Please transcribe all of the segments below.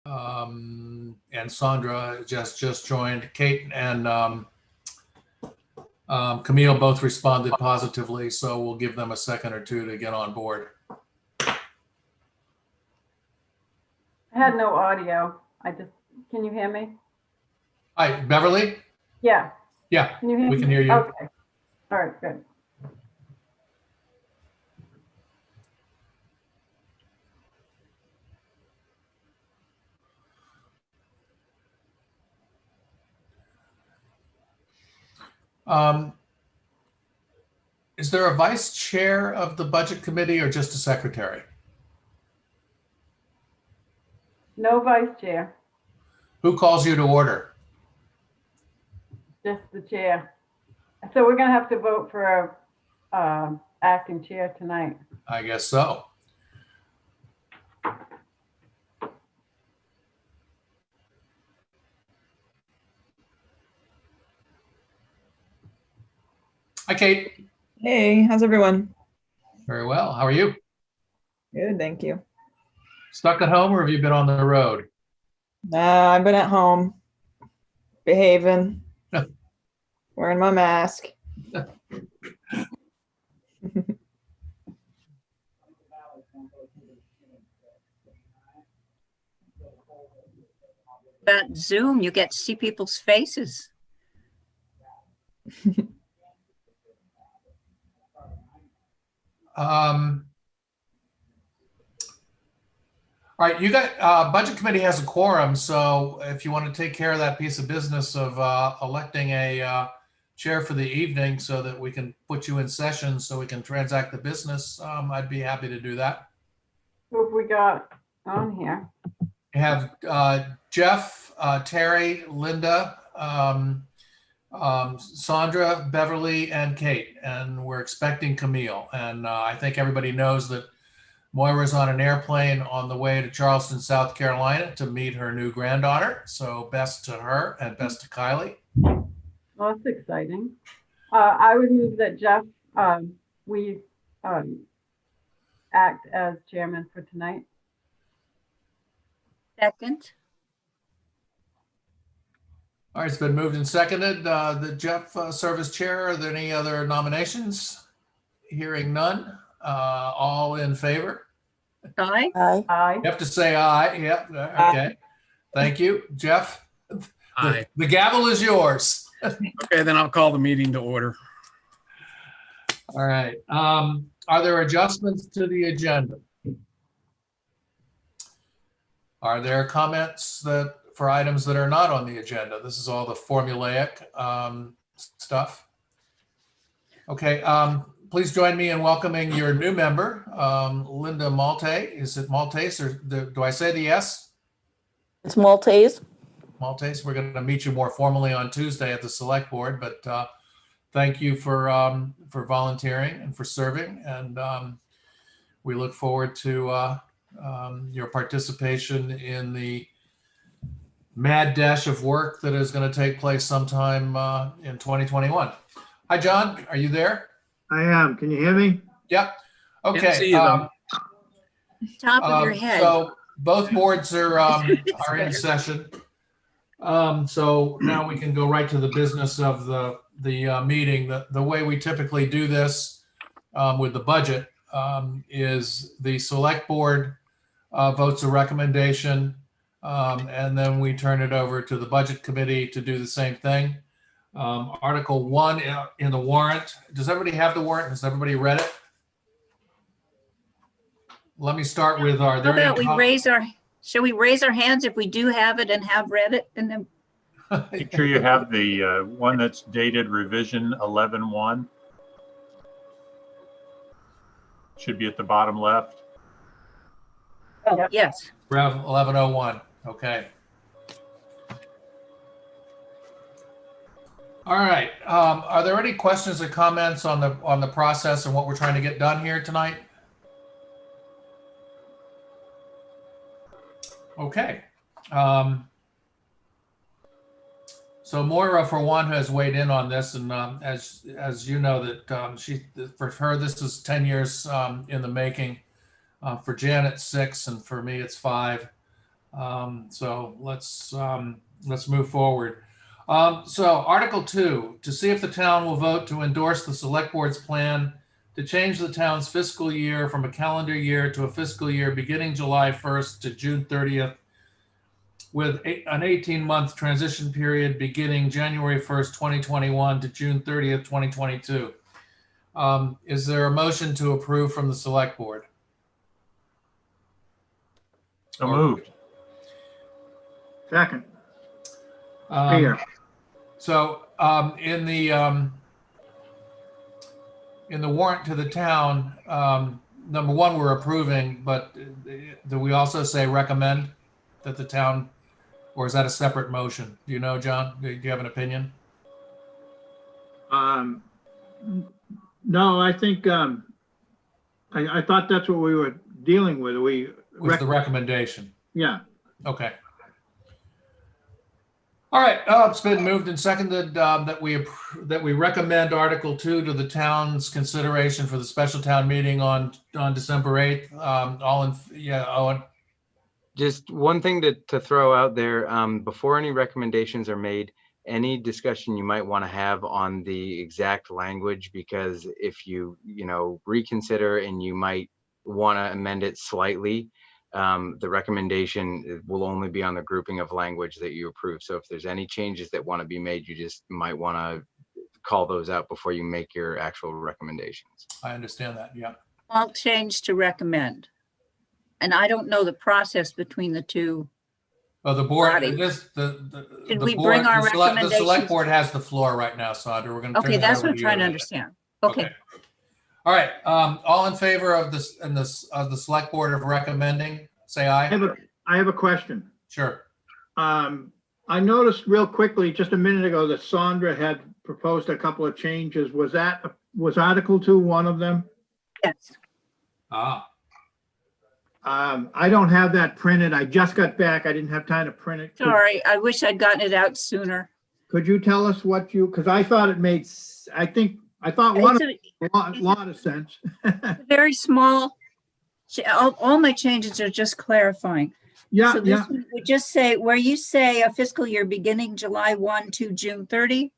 and Sandra just joined. Kate and Camille both responded positively, so we'll give them a second or two to get on board. I had no audio. Can you hear me? Hi, Beverly? Yeah. Yeah, Can you hear me? we can hear you. Okay. All right, good. Is there a vice chair of the budget committee or just a secretary? No vice chair, Who calls you to order? just the chair. So we're gonna have to vote for a acting chair tonight. I guess so. Hi, Kate. Hey, how's everyone? Very well. How are you? Good, thank you. Stuck at home or have you been on the road? I've been at home, behaving, wearing my mask. That Zoom, you get to see people's faces. All right, you got budget committee has a quorum, so if you want to take care of that piece of business of electing a chair for the evening so that we can put you in session so we can transact the business, I'd be happy to do that. Who have we got on here? We have Jeff, Terry, Linda, Sandra, Beverly, and Kate, and we're expecting Camille. And I think everybody knows that Moira's on an airplane on the way to Charleston, South Carolina to meet her new granddaughter. So best to her and best to Kylie. Well, that's exciting. I would move that Jeff, we act as chairman for tonight. Second. All right, it's been moved and seconded that Jeff serve as chair. Are there any other nominations? Hearing none. All in favor? Aye. Aye. Aye. You have to say aye. Yep. Okay. Thank you, Jeff. Aye. The gavel is yours. Okay, then I'll call the meeting to order. All right. Are there adjustments to the agenda? Are there comments for items that are not on the agenda? This is all the formulaic stuff. Okay. Please join me in welcoming your new member, Linda Malte. Is it Maltese or do I say the S? It's Maltese. Maltese. We're going to meet you more formally on Tuesday at the select board, but thank you for volunteering and for serving. And we look forward to your participation in the mad dash of work that is going to take place sometime in 2021. Hi, John. Are you there? I am. Can you hear me? Yep. Okay. Can't see you, though. Top of your head. So both boards are in session. So now we can go right to the business of the meeting. The way we typically do this with the budget is the select board votes a recommendation, and then we turn it over to the budget committee to do the same thing. Article 1 in the warrant. Does everybody have the warrant? Has everybody read it? Let me start with How about shall we raise our hands if we do have it and have read it, and then Make sure you have the one that's dated revision 11-1. Should be at the bottom left. yes. Rev 1101. Okay. All right. Are there any questions or comments on the process and what we're trying to get done here tonight? Okay. So Moira, for one, has weighed in on this, and as you know, that for her this is 10 years in the making. For Janet, 6, and for me it's 5. So let's move forward. So Article 2, to see if the town will vote to endorse the select board's plan to change the town's fiscal year from a calendar year to a fiscal year beginning July 1st to June 30th, with an 18-month transition period beginning January 1st, 2021 to June 30th, 2022. Is there a motion to approve from the select board? So moved. Second, Um, Spear. So in the warrant to the town, number one, we're approving, but do we also say recommend that the town, or is that a separate motion? Do you know, John? Do you have an opinion? No, I think, I thought that's what we were dealing with. Was the recommendation? Yeah, Okay. All right, it's been moved and seconded that we recommend Article 2 to the town's consideration for the special town meeting on December 8th. Owen? Just one thing to throw out there, before any recommendations are made, any discussion you might want to have on the exact language, because if you reconsider and you might want to amend it slightly, the recommendation will only be on the grouping of language that you approve. So if there's any changes that want to be made, you just might want to call those out before you make your actual recommendations. I understand that, yeah. I'll change to recommend. And I don't know the process between the two. Well, the board, Body. Should we bring our the select recommendations? board has the floor right now, Sandra. We're going to turn Okay, it that's over what I'm to trying to you. understand. Okay. All right, all in favor of this, of the select board of recommending, say I aye. have a question. Sure. I noticed real quickly, just a minute ago, that Sandra had proposed a couple of changes. Was Article 2 one of them? Yes. I don't have that printed. I just got back. I didn't have time to print it. Sorry, I wish I'd gotten it out sooner. Could you tell us because I thought it made, I thought one of It's a lot of sense. a very small, all my changes are just clarifying. Yeah, So this would just say, where you say a fiscal year beginning July 1 to June 30,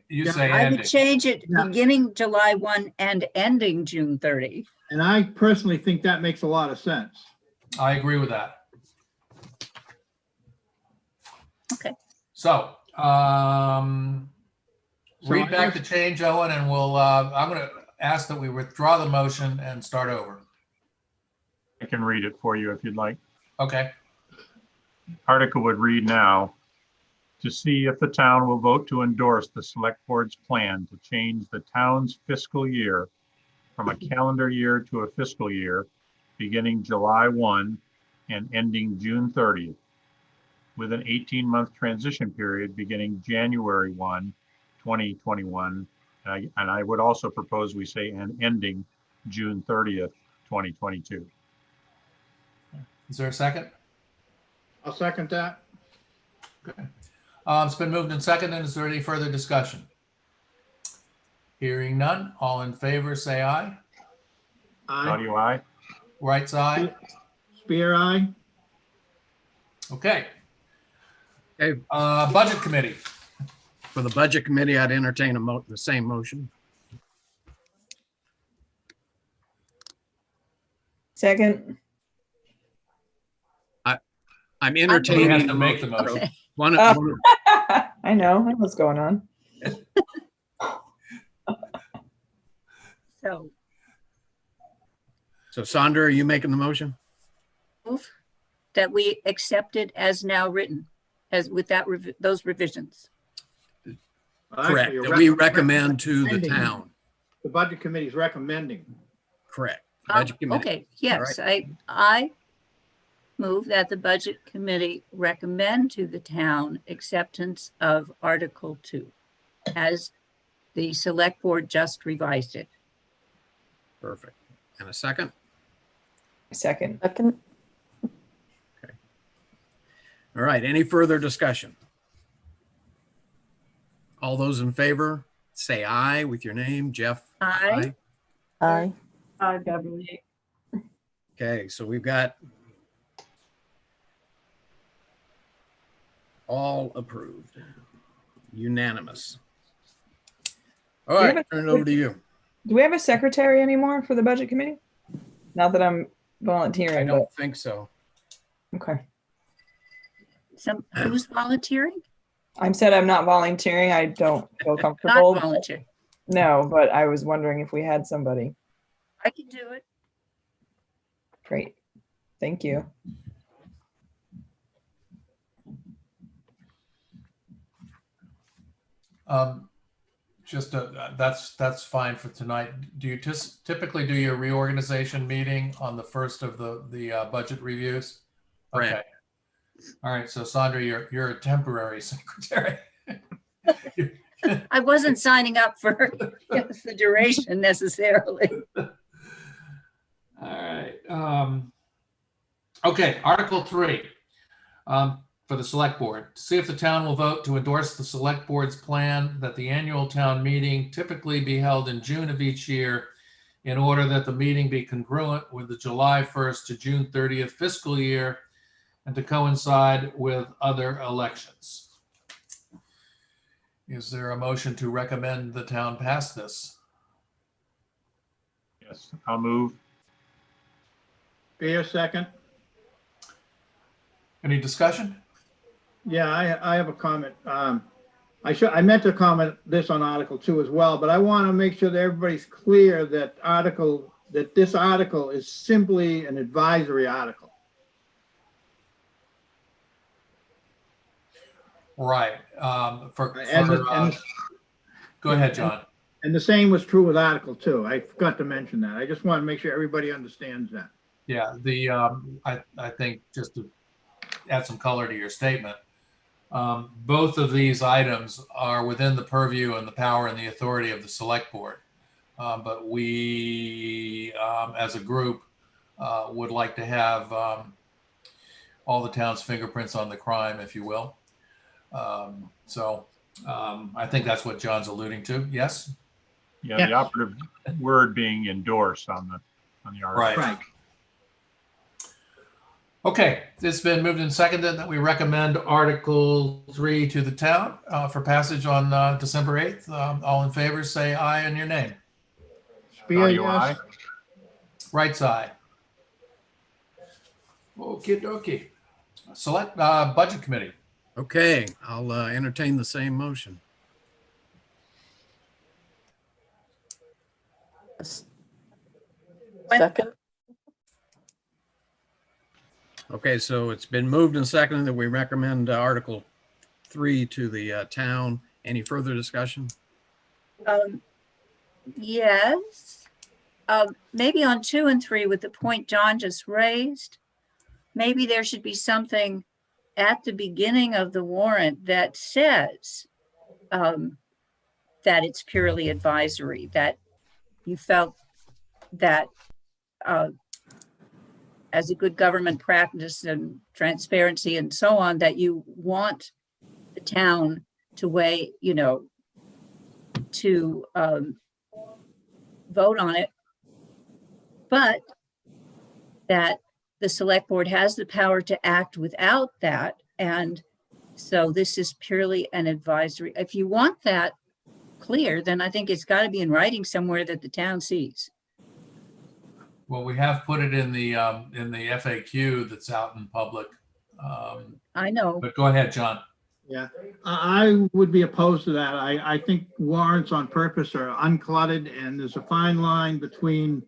You Yeah, say I would ending. change it Yeah. beginning July 1 and ending June 30. And I personally think that makes a lot of sense. I agree with that. Okay. So, So read I back the guess- change, Owen, and we'll, I'm going to ask that we withdraw the motion and start over. I can read it for you if you'd like. Okay. Article would read now, to see if the town will vote to endorse the select board's plan to change the town's fiscal year from a calendar year to a fiscal year, beginning July 1 and ending June 30th, with an 18-month transition period beginning January 1, 2021. And I would also propose we say and ending June 30th, 2022. Is there a second? I'll second that. It's been moved and seconded. Is there any further discussion? Hearing none. All in favor, say aye. Aye. Audio aye. Right side. Spear, aye. Okay. Okay. Budget committee. For the budget committee, I'd entertain the same motion. Second. I'm He entertaining. has to make the motion. Okay. One Oh. of- I know what's going on. So Sandra, are you making the motion? Move that we accept it as now written, as with that, those revisions. Correct. Actually, That we recommend to the recommending. town. The budget committee's recommending. Correct. Budget committee. Okay, yes, I move that the budget committee recommend to the town acceptance of Article 2 as the select board just revised it. Perfect. And a second? Second. Second. All right. Any further discussion? All those in favor, say aye with your name. Jeff? Aye. Aye. Beverly. Okay, so we've got All approved. Unanimous. All We have right, a- turn it over to you. Do we have a secretary anymore for the budget committee? Not that I'm I volunteering, but don't think so. okay. Who's volunteering? I'm said I'm not volunteering. I don't feel Not comfortable. volunteer. No, but I was wondering if we had somebody. I can do it. Great. Thank you. Just, that's fine for tonight. Do you just typically do your reorganization meeting on the first of the budget reviews? Correct. Okay. All right, so Sandra, you're a temporary secretary. I wasn't signing up for the duration necessarily. All right. Okay, Article 3 for the Select Board. To see if the town will vote to endorse the Select Board's plan that the annual town meeting typically be held in June of each year in order that the meeting be congruent with the July 1st to June 30th fiscal year and to coincide with other elections. Is there a motion to recommend the town pass this? Yes, I'll move. Beer, second. Any discussion? Yeah, I have a comment. I meant to comment this on Article 2 as well, but I want to make sure that everybody's clear that this article is simply an advisory article. Right. And Go ahead, John. and the same was true with Article 2. I forgot to mention that. I just want to make sure everybody understands that. Yeah, I think just to add some color to your statement, both of these items are within the purview and the power and the authority of the Select Board. But we, as a group, would like to have all the town's fingerprints on the crime, if you will. I think that's what John's alluding to. Yes? Yeah, the operative word being endorse on the article. Right. Okay, it's been moved and seconded that we recommend Article 3 to the town for passage on December 8th. All in favor, say aye in your name. Spear, Audio yes. aye. Right side. Okie dokie. Select Budget Committee. Okay, I'll entertain the same motion. Second. Okay, so it's been moved and seconded that we recommend Article 3 to the town. Any further discussion? Yes. Maybe on 2 and 3 with the point John just raised, maybe there should be something at the beginning of the warrant that says that it's purely advisory, that you felt that as a good government practice and transparency and so on, that you want the town to weigh, to vote on it, but that the Select Board has the power to act without that. And so this is purely an advisory. If you want that clear, then I think it's got to be in writing somewhere that the town sees. Well, we have put it in the FAQ that's out in public. I know. But go ahead, John. Yeah, I would be opposed to that. I think warrants on purpose are uncluttered, and there's a fine line between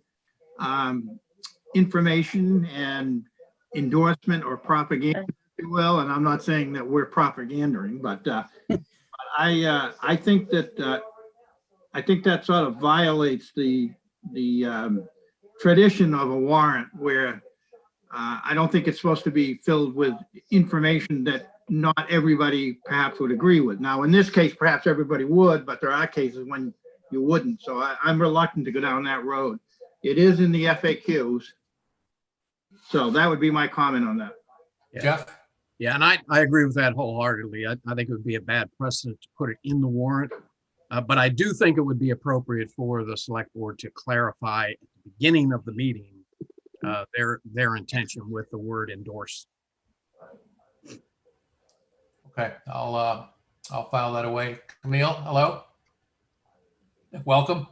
information and endorsement or propaganda, if you will. And I'm not saying that we're propagandering, but I think that sort of violates the tradition of a warrant, where I don't think it's supposed to be filled with information that not everybody perhaps would agree with. Now, in this case, perhaps everybody would, but there are cases when you wouldn't. So I'm reluctant to go down that road. It is in the FAQs. So that would be my comment on that. Yeah. Jeff? Yeah, and I agree with that wholeheartedly. I think it would be a bad precedent to put it in the warrant. But I do think it would be appropriate for the Select Board to clarify at the beginning of the meeting their intention with the word endorse. Okay, I'll file that away. Camille, hello? Welcome.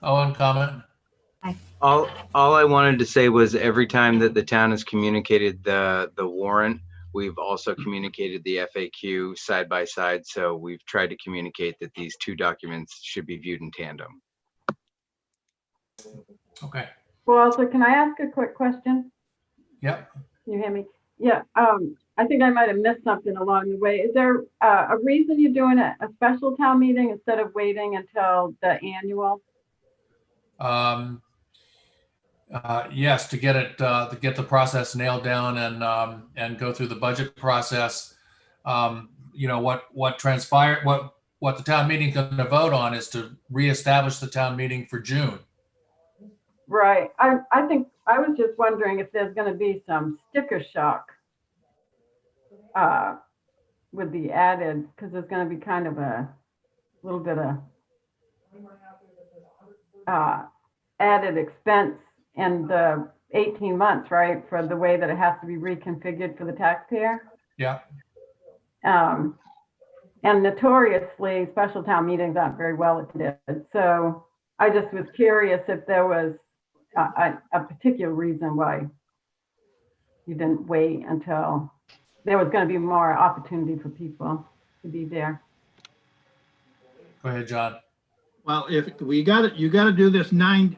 Owen, comment? All I wanted to say was every time that the town has communicated the warrant, we've also communicated the FAQ side by side. So we've tried to communicate that these two documents should be viewed in tandem. Okay, Walter, can I ask a quick question? yep. Can you hear me? Yeah, I think I might have missed something along the way. Is there a reason you're doing a special town meeting instead of waiting until the annual? Yes, to get it, to get the process nailed down and go through the budget process. You know, what transpired, what the town meeting going to vote on is to reestablish the town meeting for June. Right. I think, I was just wondering if there's going to be some sticker shock with the added, because there's going to be kind of a little bit of added expense in the 18 months, right? For the way that it has to be reconfigured for the taxpayer. Yeah, And notoriously, special town meetings aren't very well attended. So I just was curious if there was a particular reason why you didn't wait until there was going to be more opportunity for people to be there. go ahead, John. Well, if we got it, you got to do this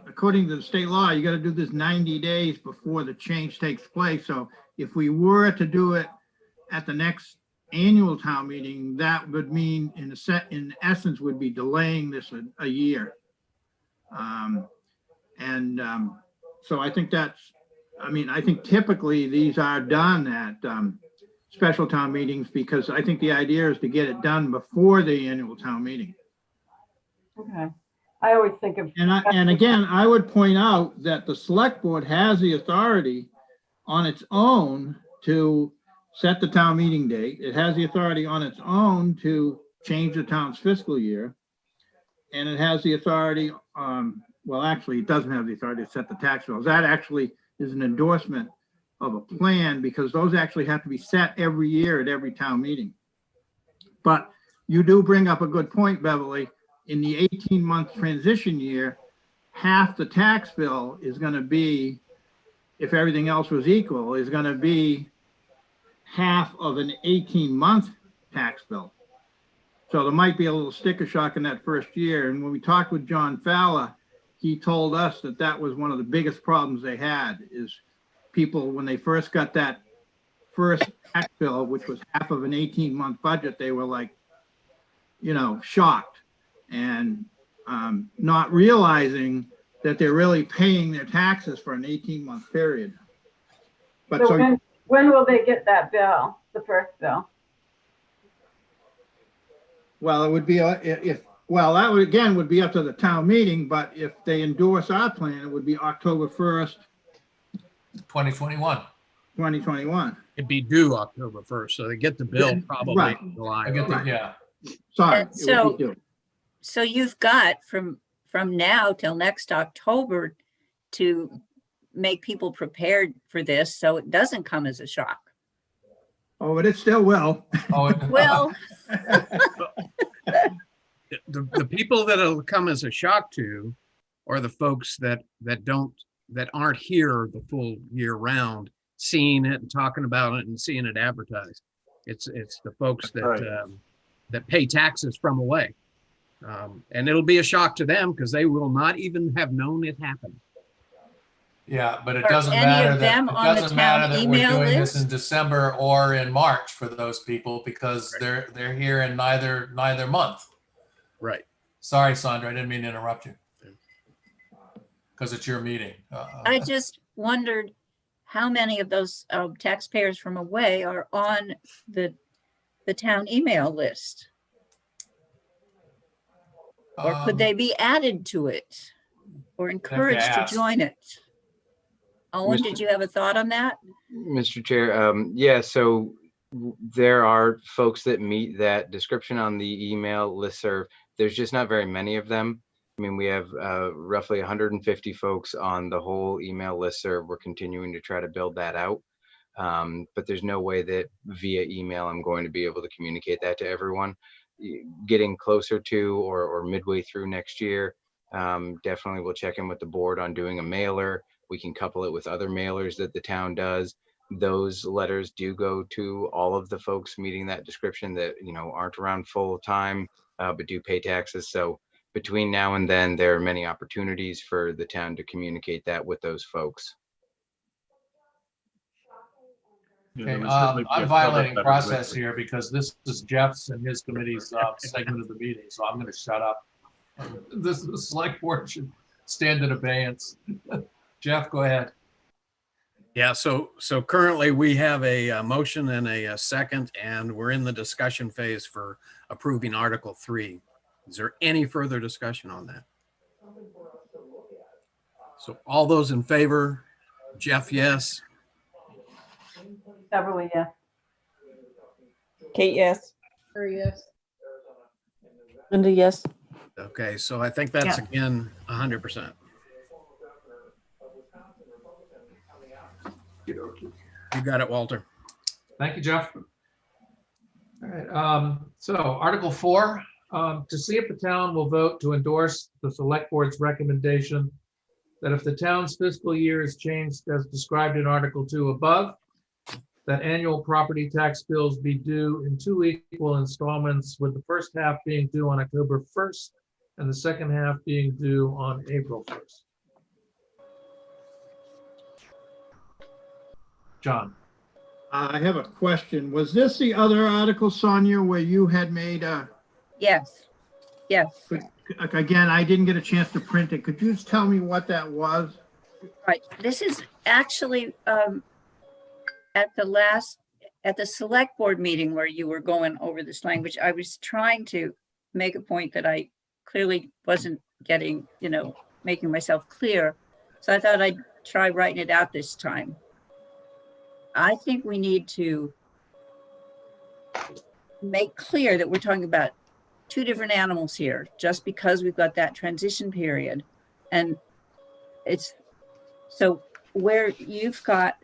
according to the state law, you got to do this 90 days before the change takes place. So if we were to do it at the next annual town meeting, that would mean in essence would be delaying this a year. So I think I think typically these are done at special town meetings, because I think the idea is to get it done before the annual town meeting. Okay. I always think of. And again, I would point out that the select board has the authority on its own to set the town meeting date. It has the authority on its own to change the town's fiscal year. And it has the authority, well, actually, it doesn't have the authority to set the tax bills. That actually is an endorsement of a plan, because those actually have to be set every year at every town meeting. But you do bring up a good point, Beverly. In the 18-month transition year, half the tax bill is going to be, if everything else was equal, is going to be half of an 18-month tax bill. So there might be a little sticker shock in that first year. And when we talked with John Falla, he told us that that was one of the biggest problems they had, is people, when they first got that first tax bill, which was half of an 18-month budget, they were like, you know, shocked and not realizing that they're really paying their taxes for an 18-month period. But So when will they get that bill, the first bill? well, it would be well, that would again would be up to the town meeting, but if they endorse our plan, it would be October 1st, 2021. 2021. It'd be due October 1st, so they get the bill probably Right. in July. I get that, yeah. Sorry. And it would be due. So you've got from now till next October to make people prepared for this, so it doesn't come as a shock. Oh, but it still will. Oh, Well, The people that'll come as a shock to are the folks that aren't here the full year round, seeing it and talking about it and seeing it advertised. It's the folks that Right. That pay taxes from away. And it'll be a shock to them because they will not even have known it happened. Yeah, but it Are doesn't any matter of that, them it on the doesn't matter town that we're email doing this list? in December or in March for those people, because they're here in neither month. Right. Sorry, Sandra, I didn't mean to interrupt you. Because it's your meeting. I just wondered how many of those taxpayers from away are on the town email list, or could they be added to it or encouraged to ask. join it? Owen, Mr. did you have a thought on that? Mr. Chair, yeah, so there are folks that meet that description on the email listserv. There's just not very many of them. I mean, we have roughly 150 folks on the whole email listserv. We're continuing to try to build that out. But there's no way that via email I'm going to be able to communicate that to everyone. Getting closer to or midway through next year, definitely we'll check in with the board on doing a mailer. We can couple it with other mailers that the town does. Those letters do go to all of the folks meeting that description that, you know, aren't around full time, but do pay taxes. So between now and then, there are many opportunities for the town to communicate that with those folks. Yeah, Okay, there would certainly be a I'm cover violating letter process written. here because this is Jeff's and his committee's segment of the meeting, so I'm gonna shut up. The select board should stand in abeyance. Jeff, go ahead. Yeah, so currently we have a motion and a second, and we're in the discussion phase for approving Article 3. Is there any further discussion on that? So all those in favor, Jeff, yes. Beverly, yes. Kate, yes. Linda, yes. Okay, so I think that's Yeah. again 100%. You got it, Walter. Thank you, Jeff. All right, so Article 4, to see if the town will vote to endorse the select board's recommendation that if the town's fiscal year is changed as described in Article 2 above, that annual property tax bills be due in 2 equal installments, with the first half being due on October 1st and the second half being due on April 1st. John? I have a question. Was this the other article, Sonia, where you had made Yes, yes. again, I didn't get a chance to print it. Could you just tell me what that was? Right. This is actually at the select board meeting where you were going over this language, I was trying to make a point that I clearly wasn't getting, making myself clear. So I thought I'd try writing it out this time. I think we need to make clear that we're talking about two different animals here, just because we've got that transition period. And it's so where you've got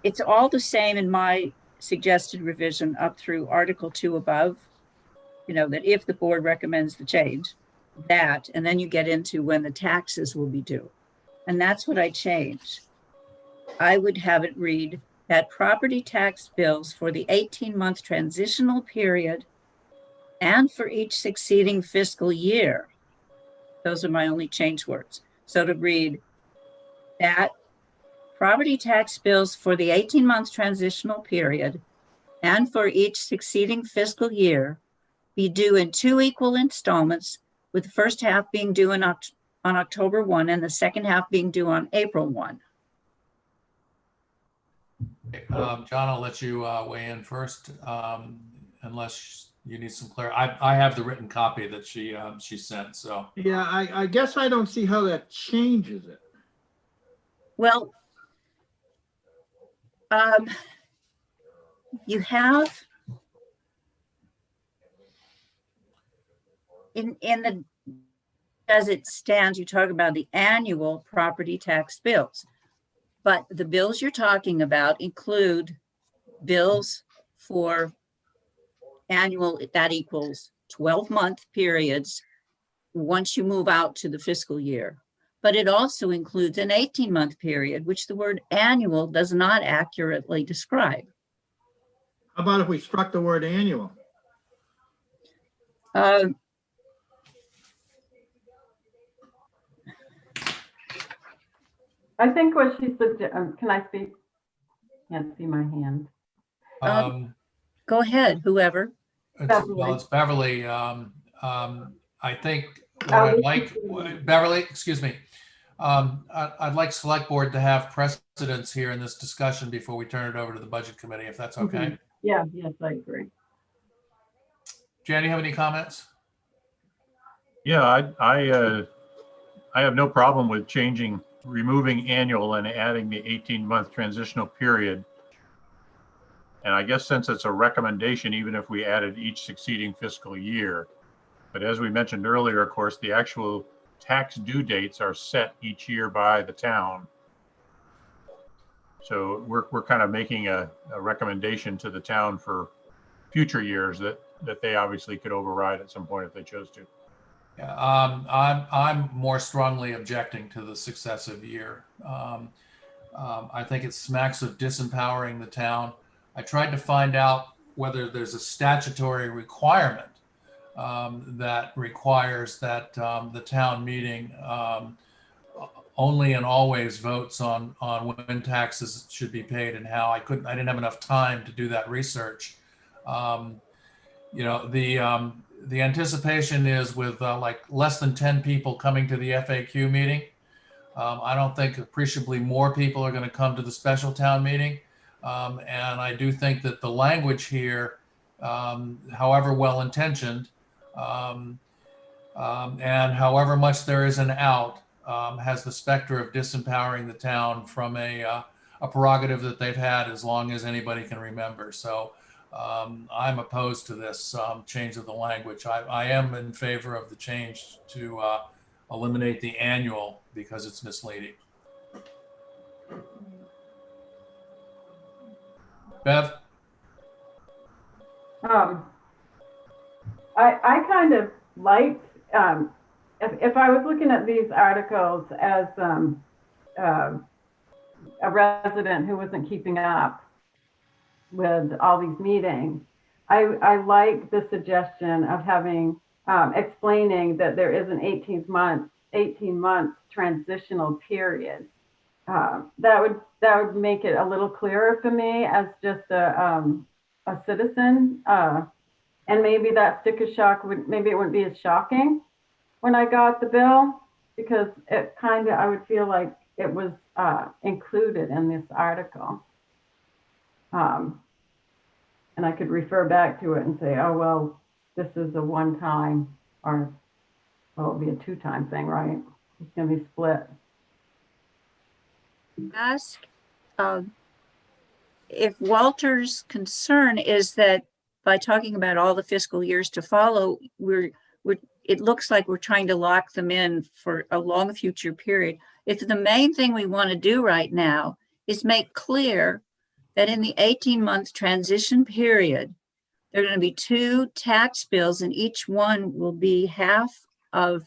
it's all the same in my suggested revision up through Article 2 above, that if the board recommends the change, that, and then you get into when the taxes will be due. And that's what I changed. I would have it read that property tax bills for the 18-month transitional period and for each succeeding fiscal year. Those are my only change words. So to read that property tax bills for the 18-month transitional period and for each succeeding fiscal year be due in 2 equal installments, with the first half being due on October 1 and the second half being due on April 1. John, I'll let you weigh in first, unless you need some clarity. I have the written copy that she sent, so. Yeah, I guess I don't see how that changes it. Well, you have in the, as it stands, you talk about the annual property tax bills, but the bills you're talking about include bills for annual, that equals 12-month periods once you move out to the fiscal year. But it also includes an 18-month period, which the word annual does not accurately describe. How about if we struck the word annual? I think what she said, can I speak? Can't see my hand. Go ahead, whoever. It's Beverly. I think what I'd like, Beverly, excuse me. I'd like select board to have precedence here in this discussion before we turn it over to the budget committee, if that's okay. Mhm. Yeah, yes, I agree. Jan, you have any comments? Yeah, I have no problem with removing annual and adding the 18-month transitional period. And I guess since it's a recommendation, even if we added each succeeding fiscal year. But as we mentioned earlier, of course, the actual tax due dates are set each year by the town. So we're kind of making a recommendation to the town for future years that they obviously could override at some point if they chose to. Yeah, I'm more strongly objecting to the successive year. I think it smacks of disempowering the town. I tried to find out whether there's a statutory requirement that requires that the town meeting only and always votes on when taxes should be paid and how. I didn't have enough time to do that research. You know, the anticipation is with like less than 10 people coming to the FAQ meeting. I don't think appreciably more people are going to come to the special town meeting. And I do think that the language here, however well-intentioned, and however much there is an out, has the specter of disempowering the town from a prerogative that they've had as long as anybody can remember. So I'm opposed to this change of the language. I am in favor of the change to eliminate the annual because it's misleading. Bev? I kind of liked, if I was looking at these articles as a resident who wasn't keeping up with all these meetings, I like the suggestion of having, explaining that there is an 18 month transitional period. That would make it a little clearer for me as just a citizen. And maybe that sticker shock maybe it wouldn't be as shocking when I got the bill, because it kind of, I would feel like it was included in this article. And I could refer back to it and say, oh, well, this is a one-time, or well, it'll be a two-time thing, right? It's going to be split. Ask if Walter's concern is that by talking about all the fiscal years to follow, it looks like we're trying to lock them in for a long future period. If the main thing we want to do right now is make clear that in the 18-month transition period, there are going to be 2 tax bills and each one will be half of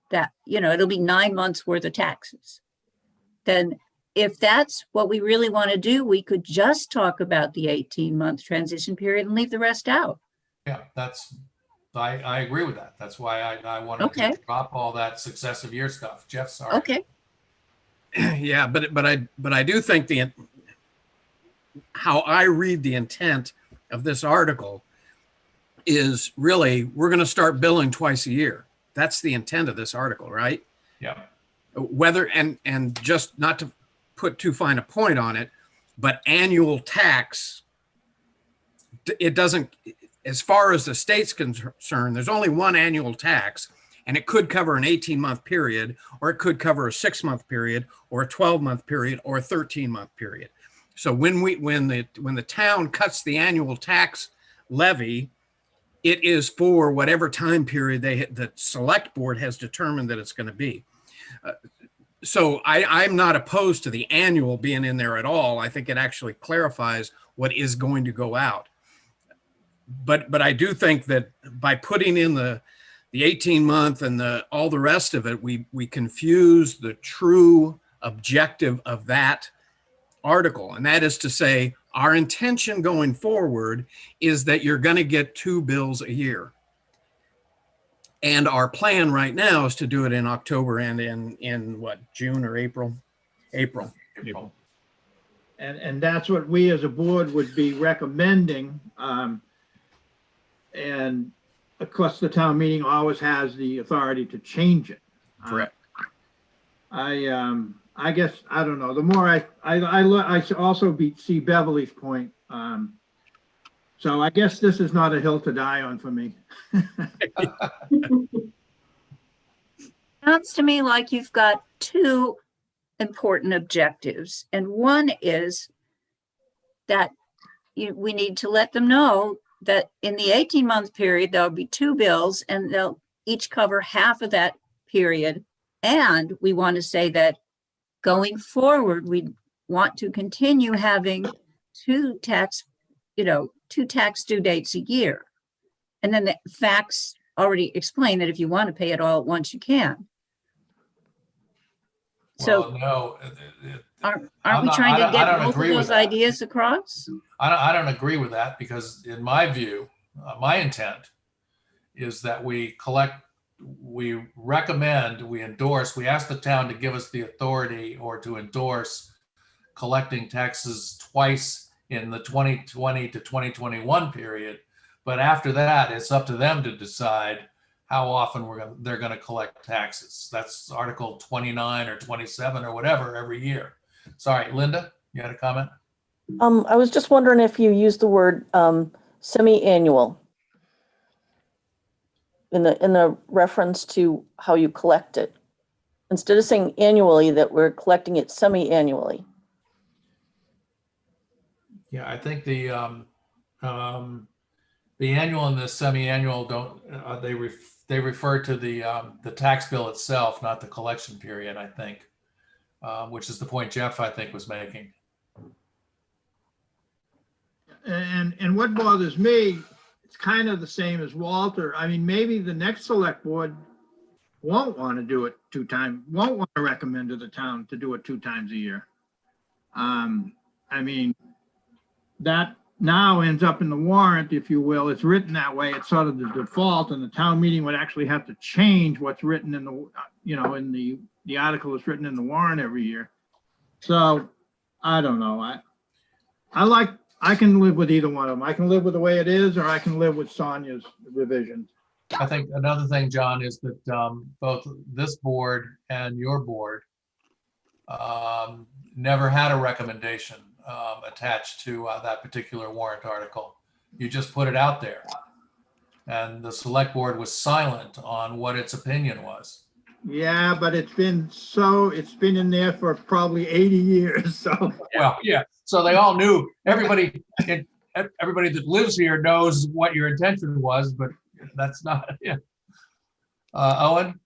that, you know, it'll be 9 months worth of taxes. Then if that's what we really want to do, we could just talk about the 18-month transition period and leave the rest out. Yeah, I agree with that. That's why I wanted to drop all that successive year stuff. Jeff, sorry. Okay. Yeah, but I do think how I read the intent of this article is really we're going to start billing twice a year. That's the intent of this article, right? Yeah. Whether and just not to put too fine a point on it, but annual tax, it doesn't, as far as the state's concerned, there's only one annual tax, and it could cover an 18-month period, or it could cover a 6-month period, or a 12-month period, or a 13-month period. So when the town cuts the annual tax levy, it is for whatever time period the select board has determined that it's going to be. So I'm not opposed to the annual being in there at all. I think it actually clarifies what is going to go out. But I do think that by putting in the 18-month and all the rest of it, we confuse the true objective of that article. And that is to say, our intention going forward is that you're going to get 2 bills a year. And our plan right now is to do it in October and in what, June or April? April. And that's what we as a board would be recommending. And of course, the town meeting always has the authority to change it. Correct. I guess, I don't know, the more I also see Beverly's point. So I guess this is not a hill to die on for me. Sounds to me like you've got 2 important objectives. And one is that we need to let them know that in the 18-month period, there'll be 2 bills and they'll each cover half of that period. And we want to say that going forward, we want to continue having two tax due dates a year. And then the facts already explain that if you want to pay it all at once, you can. So Well, no, aren't I'm we not- trying I to don't- I get don't both of agree with those that. ideas across? I don't agree with that because in my view, my intent is that we recommend, we endorse, we ask the town to give us the authority or to endorse collecting taxes twice in the 2020 to 2021 period. But after that, it's up to them to decide how often they're going to collect taxes. That's Article 29 or 27 or whatever every year. Sorry, Linda, you had a comment? I was just wondering if you used the word semi-annual in the reference to how you collect it. Instead of saying annually, that we're collecting it semi-annually. Yeah, I think the annual and the semi-annual don't, they refer to the tax bill itself, not the collection period, I think, which is the point Jeff, I think, was making. And what bothers me, it's kind of the same as Walter. I mean, maybe the next select board won't want to do it 2 times, won't want to recommend to the town to do it 2 times a year. I mean, that now ends up in the warrant, if you will. It's written that way. It's sort of the default, and the town meeting would actually have to change what's written in the, in the article that's written in the warrant every year. So I don't know. I can live with either one of them. I can live with the way it is, or I can live with Sonia's revisions. I think another thing, John, is that both this board and your board never had a recommendation attached to that particular warrant article. You just put it out there. And the select board was silent on what its opinion was. Yeah, but it's been in there for probably 80 years, so. Well, yeah, so they all knew, everybody that lives here knows what your intention was, but that's not, yeah. Owen?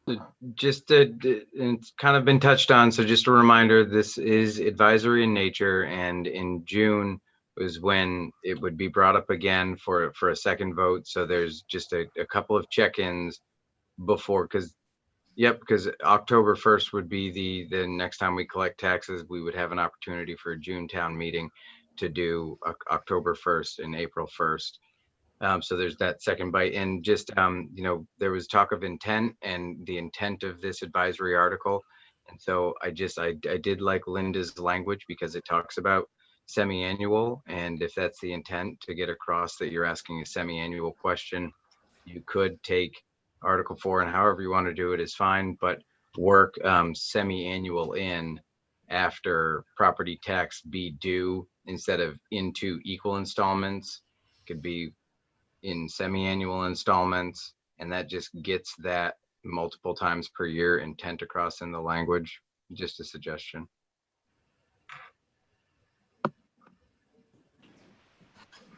It's kind of been touched on, so just a reminder, this is advisory in nature, and in June was when it would be brought up again for a second vote. So there's just a couple of check-ins before, because October 1st would be the next time we collect taxes. We would have an opportunity for a June town meeting to do October 1st and April 1st. So there's that second bite, and just there was talk of intent and the intent of this advisory article, and so I did like Linda's language because it talks about semi-annual, and if that's the intent to get across that you're asking a semi-annual question, you could take Article 4 and however you want to do it is fine, but work semi-annual in after property tax be due instead of into equal installments. Could be in semi-annual installments, and that just gets that multiple times per year intent across in the language. Just a suggestion.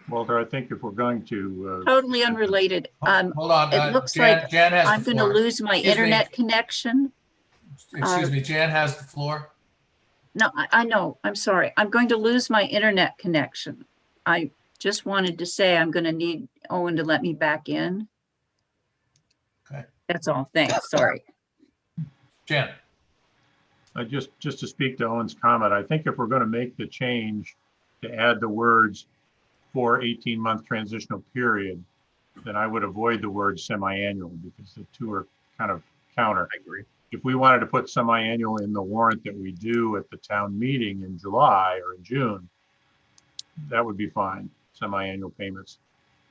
Walter, I think if we're going to, Totally unrelated. Hold on. It looks Jan, like Jan has I'm the going to floor. lose my Excuse me. internet connection. Excuse me, Jan has the floor. No, I know. I'm sorry. I'm going to lose my internet connection. I just wanted to say I'm going to need Owen to let me back in. Okay. That's all. Thanks. Sorry. Jan? just to speak to Owen's comment, I think if we're going to make the change to add the words for 18-month transitional period, then I would avoid the word semi-annual because the two are kind of counter. I agree. If we wanted to put semi-annual in the warrant that we do at the town meeting in July or in June, that would be fine, semi-annual payments.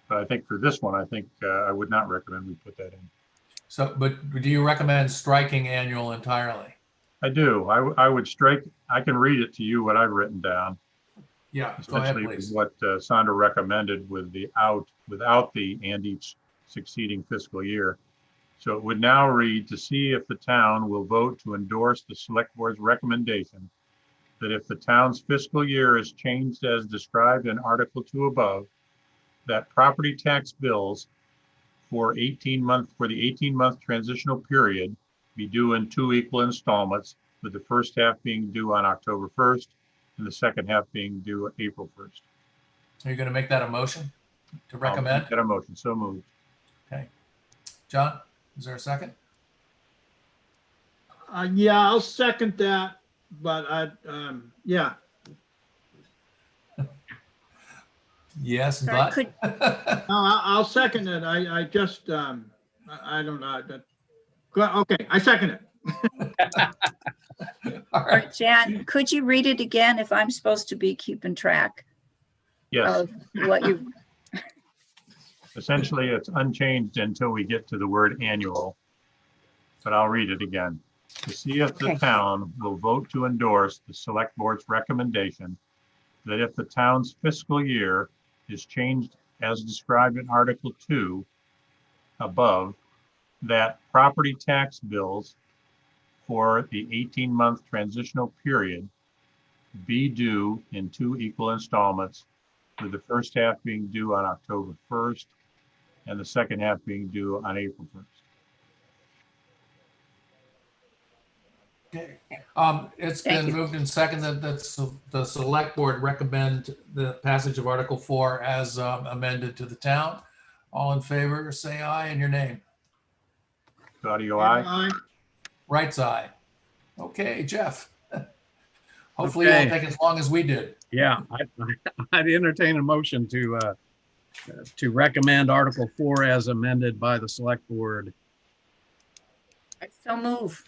But I think for this one, I would not recommend we put that in. So, but do you recommend striking annual entirely? I do. I would strike, I can read it to you what I've written down. Yeah, go ahead, Essentially please. what Sandra recommended with without the and each succeeding fiscal year. So it would now read, to see if the town will vote to endorse the select board's recommendation that if the town's fiscal year is changed as described in Article 2 above, that property tax bills for the 18-month transitional period be due in 2 equal installments, with the first half being due on October 1st and the second half being due April 1st. Are you going to make that a motion to I'll recommend? make that a motion. So moved. Okay. John, is there a second? Yeah, I'll second that, but yeah. Yes, Sorry, but. could- No, I'll second it. I just, I don't know. Okay, I second it. All right. Jan, could you read it again if I'm supposed to be keeping track Yes, of what you, essentially it's unchanged until we get to the word annual. But I'll read it again. To see if the Okay. town will vote to endorse the select board's recommendation that if the town's fiscal year is changed as described in Article 2 above, that property tax bills for the 18-month transitional period be due in 2 equal installments, with the first half being due on October 1st and the second half being due on April 1st. Okay. It's Thank been you. moved and seconded that the select board recommend the passage of Article 4 as amended to the town. All in favor, say aye in your name. Audio aye. Right side. Okay, Jeff. Hopefully it won't Okay. take as long as we did. Yeah, I'd entertain a motion to recommend Article 4 as amended by the select board. I so move.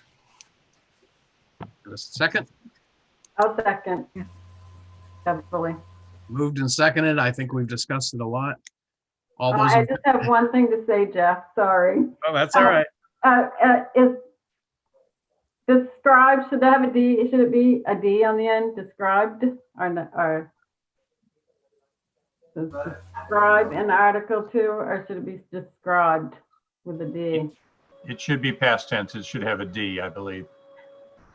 A second, I'll second. Heavily. moved and seconded. I think we've discussed it a lot. All those, I just have one thing to say, Jeff, sorry. oh, that's all right. Is described, should that have a D, should it be a D on the end, described, or does describe in Article 2, or should it be described with a D? It should be past tense. It should have a D, I believe.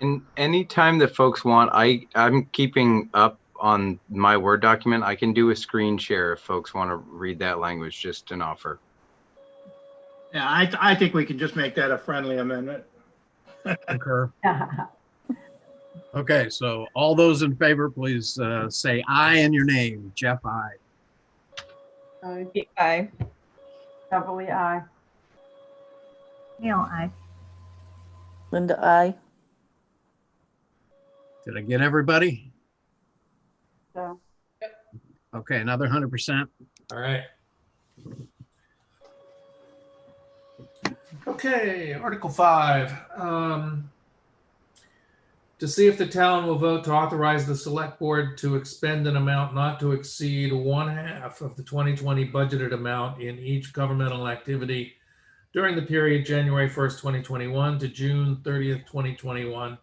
And anytime that folks want, I'm keeping up on my Word document. I can do a screen share if folks want to read that language, just an offer. Yeah, I think we can just make that a friendly amendment. Concur. Okay, so all those in favor, please say aye in your name. Jeff, aye. Aye. Heavily, aye. Neil, I. Linda, I. Did I get everybody? So, Okay, another 100%. All right. Okay, Article 5. To see if the town will vote to authorize the select board to expend an amount not to exceed 1/2 of the 2020 budgeted amount in each governmental activity during the period January 1st, 2021 to June 30th, 2021,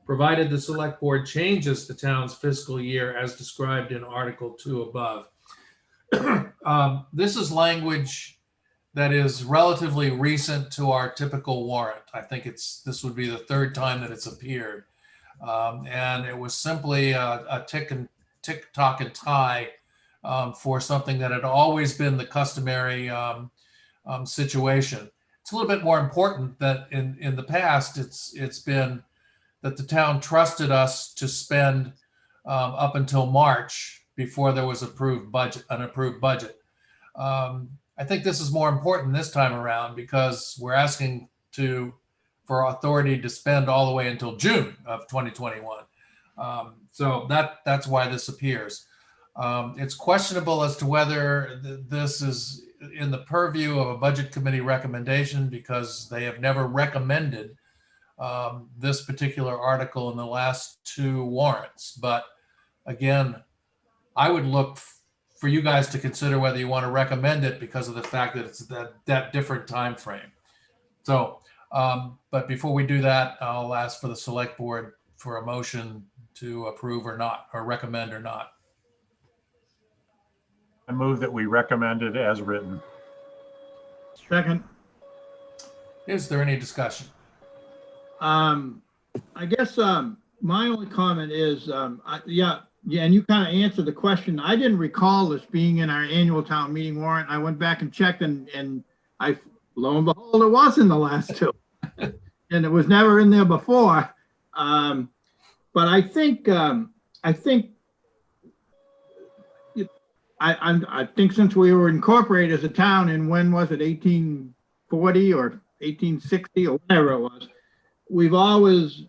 provided the select board changes the town's fiscal year as described in Article 2 above. This is language that is relatively recent to our typical warrant. I think this would be the third time that it's appeared. And it was simply a tick, tock, and tie for something that had always been the customary situation. It's a little bit more important that in the past, it's been that the town trusted us to spend up until March before there was an approved budget. I think this is more important this time around because we're asking for authority to spend all the way until June of 2021. So that's why this appears. It's questionable as to whether this is in the purview of a budget committee recommendation because they have never recommended this particular article in the last 2 warrants. But again, I would look for you guys to consider whether you want to recommend it because of the fact that it's that different time frame. So, but before we do that, I'll ask for the select board for a motion to approve or not, or recommend or not. I move that we recommend it as written. Second, Is there any discussion? I guess my only comment is, yeah, and you kind of answered the question. I didn't recall this being in our annual town meeting warrant. I went back and checked, and lo and behold, it was in the last two. And it was never in there before. But I think since we were incorporated as a town in, when was it, 1840 or 1860 or whatever it was, we've always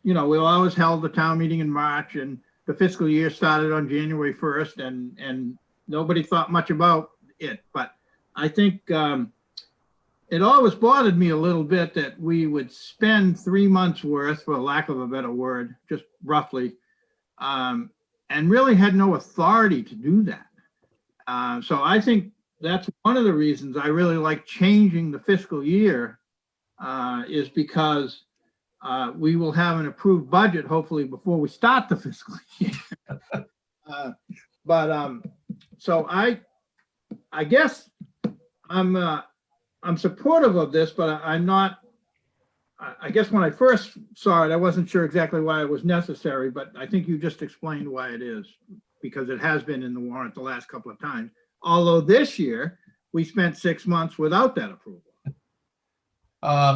held the town meeting in March, and the fiscal year started on January 1st, and nobody thought much about it. But I think it always bothered me a little bit that we would spend 3 months worth, for lack of a better word, just roughly, and really had no authority to do that. So I think that's one of the reasons I really like changing the fiscal year, is because we will have an approved budget hopefully before we start the fiscal year. So I guess I'm supportive of this, but I'm not. I guess when I first saw it, I wasn't sure exactly why it was necessary, but I think you just explained why it is, because it has been in the warrant the last couple of times. Although this year we spent 6 months without that approval.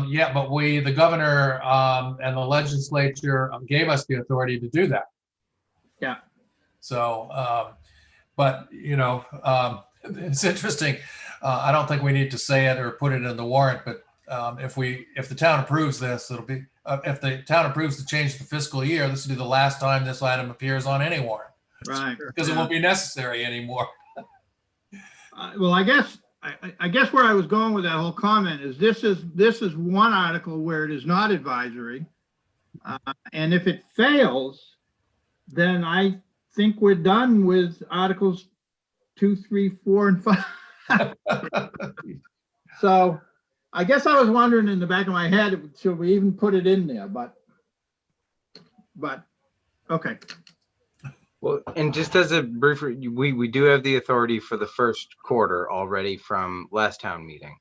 Yeah, but the governor and the legislature gave us the authority to do that. Yeah. So, but it's interesting. I don't think we need to say it or put it in the warrant, but if the town approves this, it'll be, if the town approves to change the fiscal year, this will be the last time this item appears on any warrant. Right. Because it won't be necessary anymore. Well, I guess where I was going with that whole comment is this is one article where it is not advisory. And if it fails, then I think we're done with Articles 2, 3, 4, and 5. So I guess I was wondering in the back of my head, should we even put it in there? But okay. Well, and just as a brief, we do have the authority for the first quarter already from last town meeting.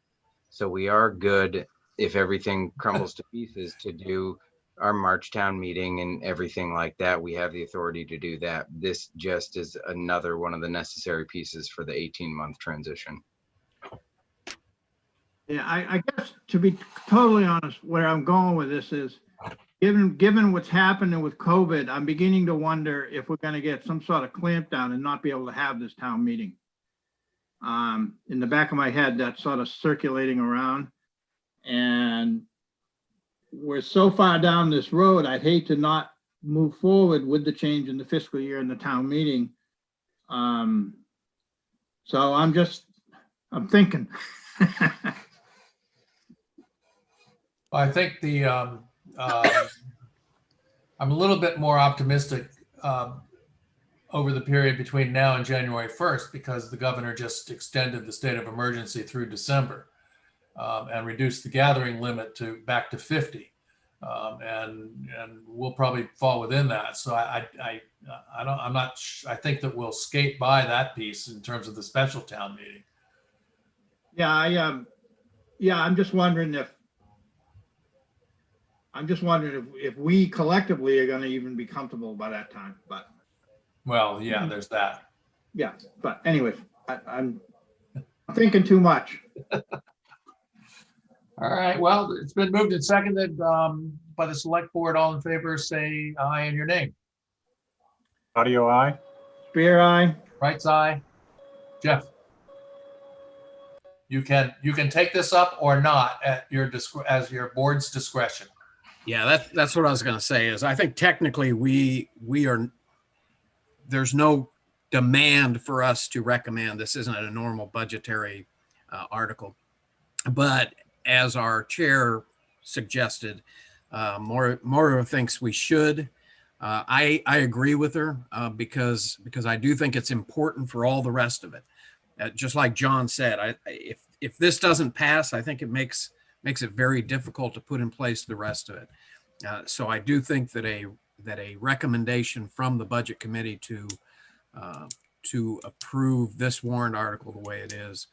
So we are good if everything crumbles to pieces to do our March town meeting and everything like that. We have the authority to do that. This just is another one of the necessary pieces for the 18-month transition. Yeah, I guess to be totally honest, where I'm going with this is, given what's happening with COVID, I'm beginning to wonder if we're going to get some sort of clamp down and not be able to have this town meeting. In the back of my head, that's sort of circulating around. And we're so far down this road, I'd hate to not move forward with the change in the fiscal year and the town meeting. So I'm thinking. I think I'm a little bit more optimistic over the period between now and January 1st, because the governor just extended the state of emergency through December and reduced the gathering limit back to 50. And we'll probably fall within that. So I think that we'll skate by that piece in terms of the special town meeting. Yeah, I'm just wondering if we collectively are going to even be comfortable by that time. But well, yeah, there's that. Yeah, but anyways, I'm thinking too much. All right. Well, it's been moved and seconded by the select board. All in favor, say aye in your name. Audio aye. Spear aye. Wright's aye. Jeff. You can take this up or not at as your board's discretion. Yeah, that's what I was going to say. Is I think technically we are, there's no demand for us to recommend. This isn't a normal budgetary article, but as our chair suggested, Maura thinks we should. I agree with her because I do think it's important for all the rest of it. Just like John said, if this doesn't pass, I think it makes it very difficult to put in place the rest of it. So I do think that a recommendation from the budget committee to approve this warrant article the way it is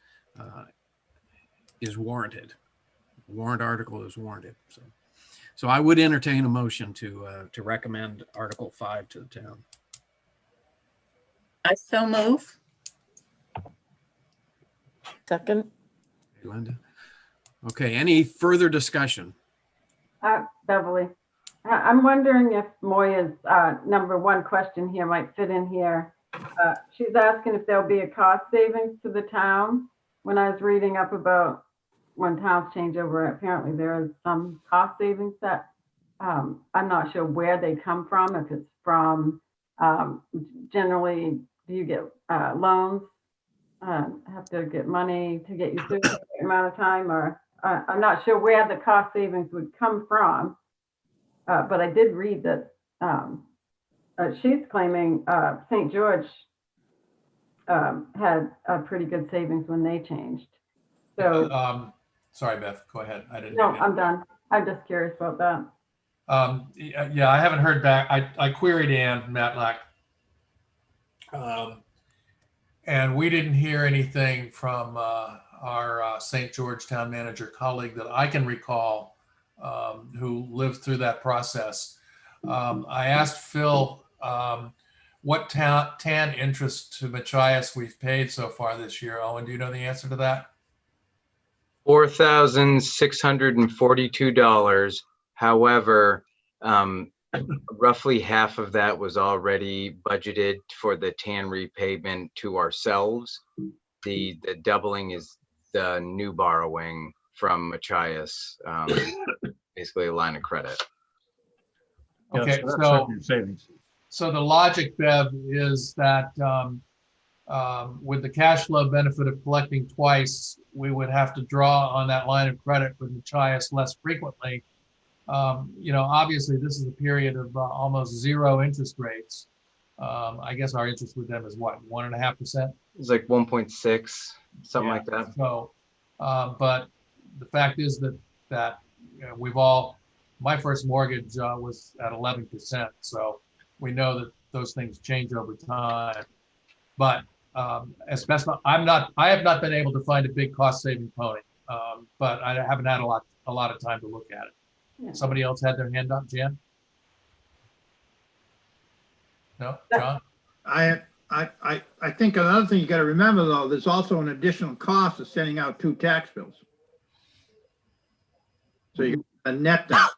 warranted. The warrant article is warranted. So I would entertain a motion to recommend Article 5 to the town. I so move. Second, Linda. Okay, any further discussion? Beverly, I'm wondering if Moya's number one question here might fit in here. She's asking if there'll be a cost savings to the town. When I was reading up about when towns change over, apparently there is some cost savings that I'm not sure where they come from, if it's from generally, do you get loans? Have to get money to get you through a certain amount of time, or I'm not sure where the cost savings would come from. But I did read that she's claiming St. George had a pretty good savings when they changed. So, Sorry, Beth, go ahead. I didn't. no, mean to- I'm done. I'm just curious about that. Yeah, I haven't heard back. I queried Ann Matlack. And we didn't hear anything from our St. George town manager colleague that I can recall who lived through that process. I asked Phil what TAN interest to Machias we've paid so far this year. Owen, do you know the answer to that? $4,642. However, roughly half of that was already budgeted for the TAN repayment to ourselves. The doubling is the new borrowing from Machias, basically a line of credit. Yeah, Okay, that's so certainly savings. so the logic, Bev, is that with the cash flow benefit of collecting twice, we would have to draw on that line of credit with Machias less frequently. Obviously this is a period of almost zero interest rates. I guess our interest with them is what, 1.5%? It's like 1.6, something like that. So, but the fact is that my first mortgage was at 11%. So we know that those things change over time. But as best I have not been able to find a big cost saving pony, but I haven't had a lot of time to look at it. Yeah. Somebody else had their hand up, Jan? No, John? I think another thing you got to remember though, there's also an additional cost of sending out 2 tax bills. So you net that.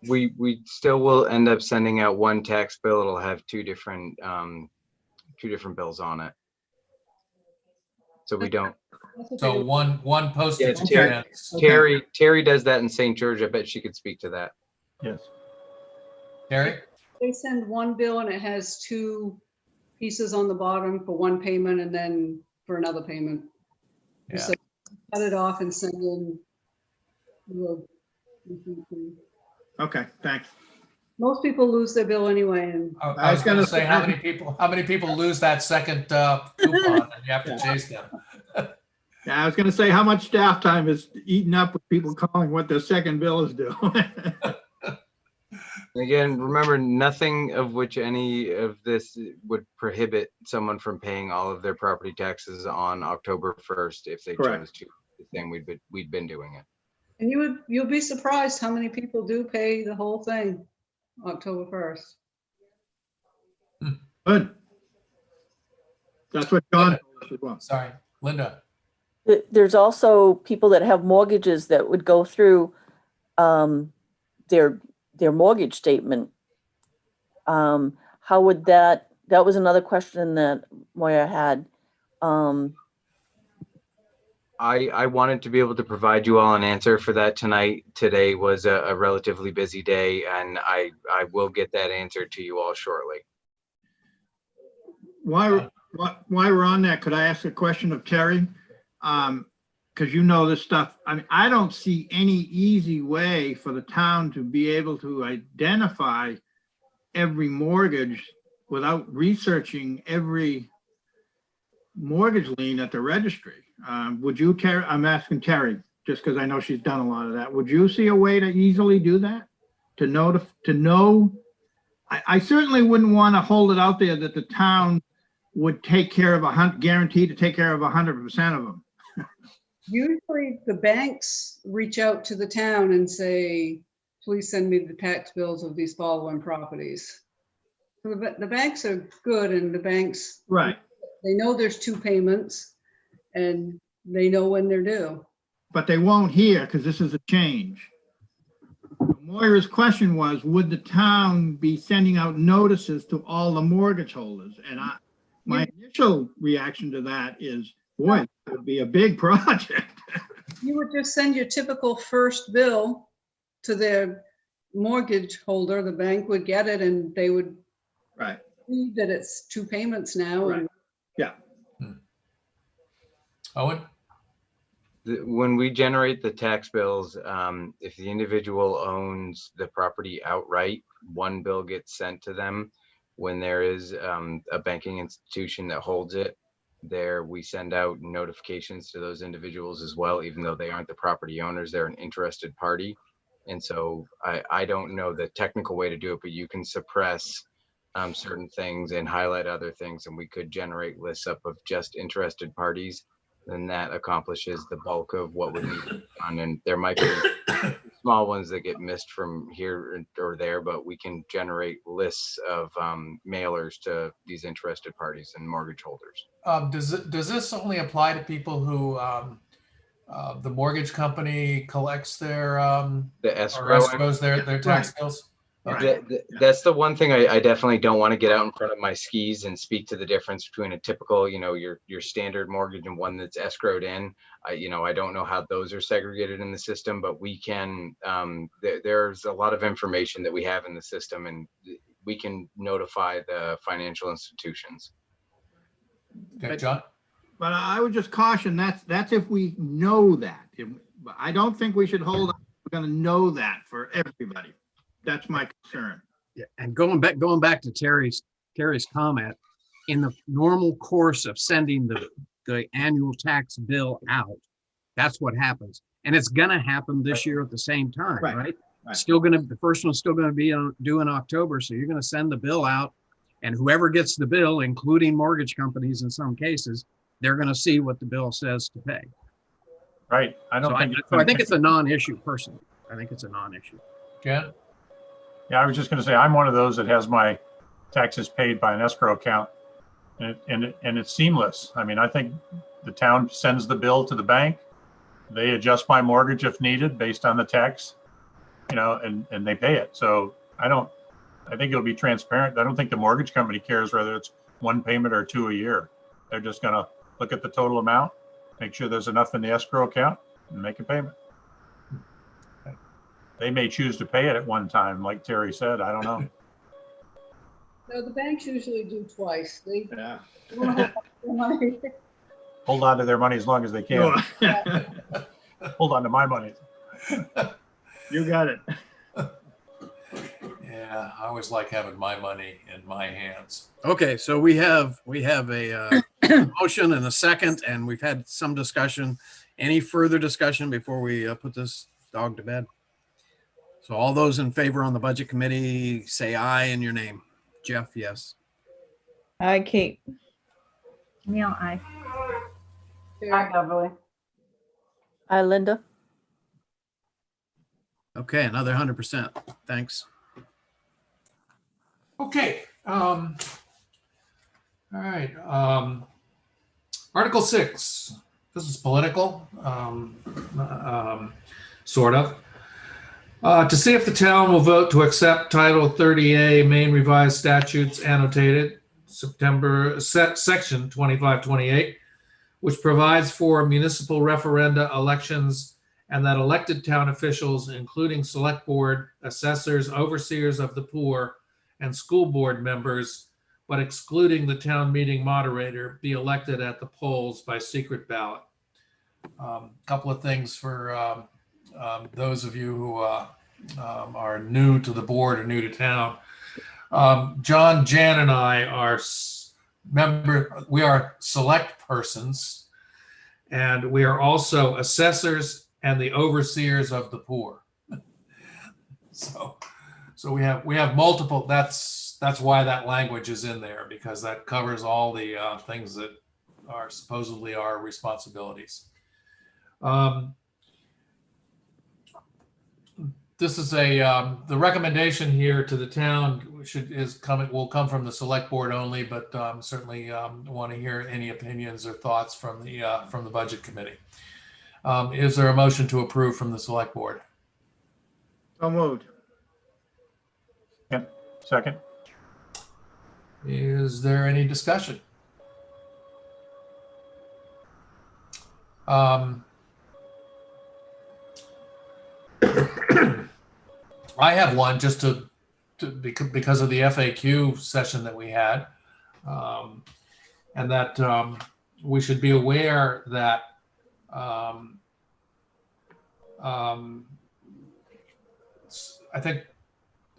We still will end up sending out one tax bill. It'll have two different bills on it. So we don't. So one postage Yes, Terry. expense. Terry does that in St. George. I bet she could speak to that. Yes. Terry? They send one bill and it has 2 pieces on the bottom for one payment and then for another payment. Yeah. So cut it off and send in. Okay, thanks. Most people lose their bill anyway, and I was going to say, how many people lose that second coupon and you have to chase them? Yeah, I was going to say how much staff time is eaten up with people calling what their second bill is due. Again, remember, nothing of which any of this would prohibit someone from paying all of their property taxes on October 1st if they Correct. chose to. The thing we'd been doing it. and you'll be surprised how many people do pay the whole thing October 1st. Good. That's what John told us as well. Sorry, Linda. There's also people that have mortgages that would go through their mortgage statement. How would that was another question that Moya had. I wanted to be able to provide you all an answer for that tonight. Today was a relatively busy day, and I will get that answer to you all shortly. While we're on that, could I ask a question of Terry? Because you know this stuff. I mean, I don't see any easy way for the town to be able to identify every mortgage without researching every mortgage lien at the registry. Would you, Terry? I'm asking Terry, just because I know she's done a lot of that. Would you see a way to easily do that? To know, I certainly wouldn't want to hold it out there that the town would take care of guaranteed to take care of 100% of them. Usually the banks reach out to the town and say, please send me the tax bills of these following properties. So the banks are good, and the banks, Right. they know there's 2 payments and they know when they're due. but they won't here because this is a change. Moira's question was, would the town be sending out notices to all the mortgage holders? And my initial reaction to that is, boy, that would be a big project. You would just send your typical first bill to their mortgage holder. The bank would get it and they would Right. see that it's 2 payments now. Right. And Yeah. Owen? When we generate the tax bills, if the individual owns the property outright, one bill gets sent to them. When there is a banking institution that holds it, there we send out notifications to those individuals as well, even though they aren't the property owners, they're an interested party. And so I don't know the technical way to do it, but you can suppress certain things and highlight other things, and we could generate lists up of just interested parties. Then that accomplishes the bulk of what would need to be done. And there might be small ones that get missed from here or there, but we can generate lists of mailers to these interested parties and mortgage holders. Does this only apply to people who the mortgage company collects their The or escrow. escrows their tax bills? Okay. That's the one thing I definitely don't want to get out in front of my skis and speak to the difference between a typical, your standard mortgage and one that's escrowed in. I don't know how those are segregated in the system, but we can, there's a lot of information that we have in the system, and we can notify the financial institutions. Okay, John? But I would just caution, that's if we know that. I don't think we should hold on. We're going to know that for everybody. That's my concern. Yeah, and going back to Terry's comment, in the normal course of sending the annual tax bill out, that's what happens. And it's gonna happen this year at the same time, Right. right? Right. The first one's still gonna be due in October, so you're gonna send the bill out, and whoever gets the bill, including mortgage companies in some cases, they're gonna see what the bill says to pay. Right. I don't think. So I think it's a non-issue personally. I think it's a non-issue. Jen? Yeah, I was just going to say, I'm one of those that has my taxes paid by an escrow account, and it's seamless. I mean, I think the town sends the bill to the bank. They adjust my mortgage if needed based on the tax, and they pay it. So I think it'll be transparent. I don't think the mortgage company cares whether it's one payment or 2 a year. They're just going to look at the total amount, make sure there's enough in the escrow account, and make a payment. They may choose to pay it at one time, like Terry said. I don't know. no, the banks usually do twice. They Yeah. want to hold their money. Hold on to their money as long as they can. Hold on to my money. You got it. Yeah, I always like having my money in my hands. Okay, so we have a motion and a second, and we've had some discussion. Any further discussion before we put this dog to bed? So all those in favor on the budget committee, say aye in your name. Jeff, yes. Hi, Kate. Neil, aye. Hi, Beverly. Hi, Linda. Okay, another 100%. Thanks. Okay. All right. Article 6. This is political, sort of. To see if the town will vote to accept Title 30A Maine Revised Statutes Annotated, Section 2528, which provides for municipal referenda elections and that elected town officials, including select board, assessors, overseers of the poor, and school board members, but excluding the town meeting moderator, be elected at the polls by secret ballot. Couple of things for those of you who are new to the board or new to town. John, Jan, and I are we are select persons, and we are also assessors and the overseers of the poor. So we have multiple. That's why that language is in there, because that covers all the things that are supposedly our responsibilities. This is the recommendation here to the town will come from the select board only, but certainly want to hear any opinions or thoughts from the budget committee. Is there a motion to approve from the select board? So moved. Second. Is there any discussion? I have one just to because of the FAQ session that we had, and that we should be aware that I think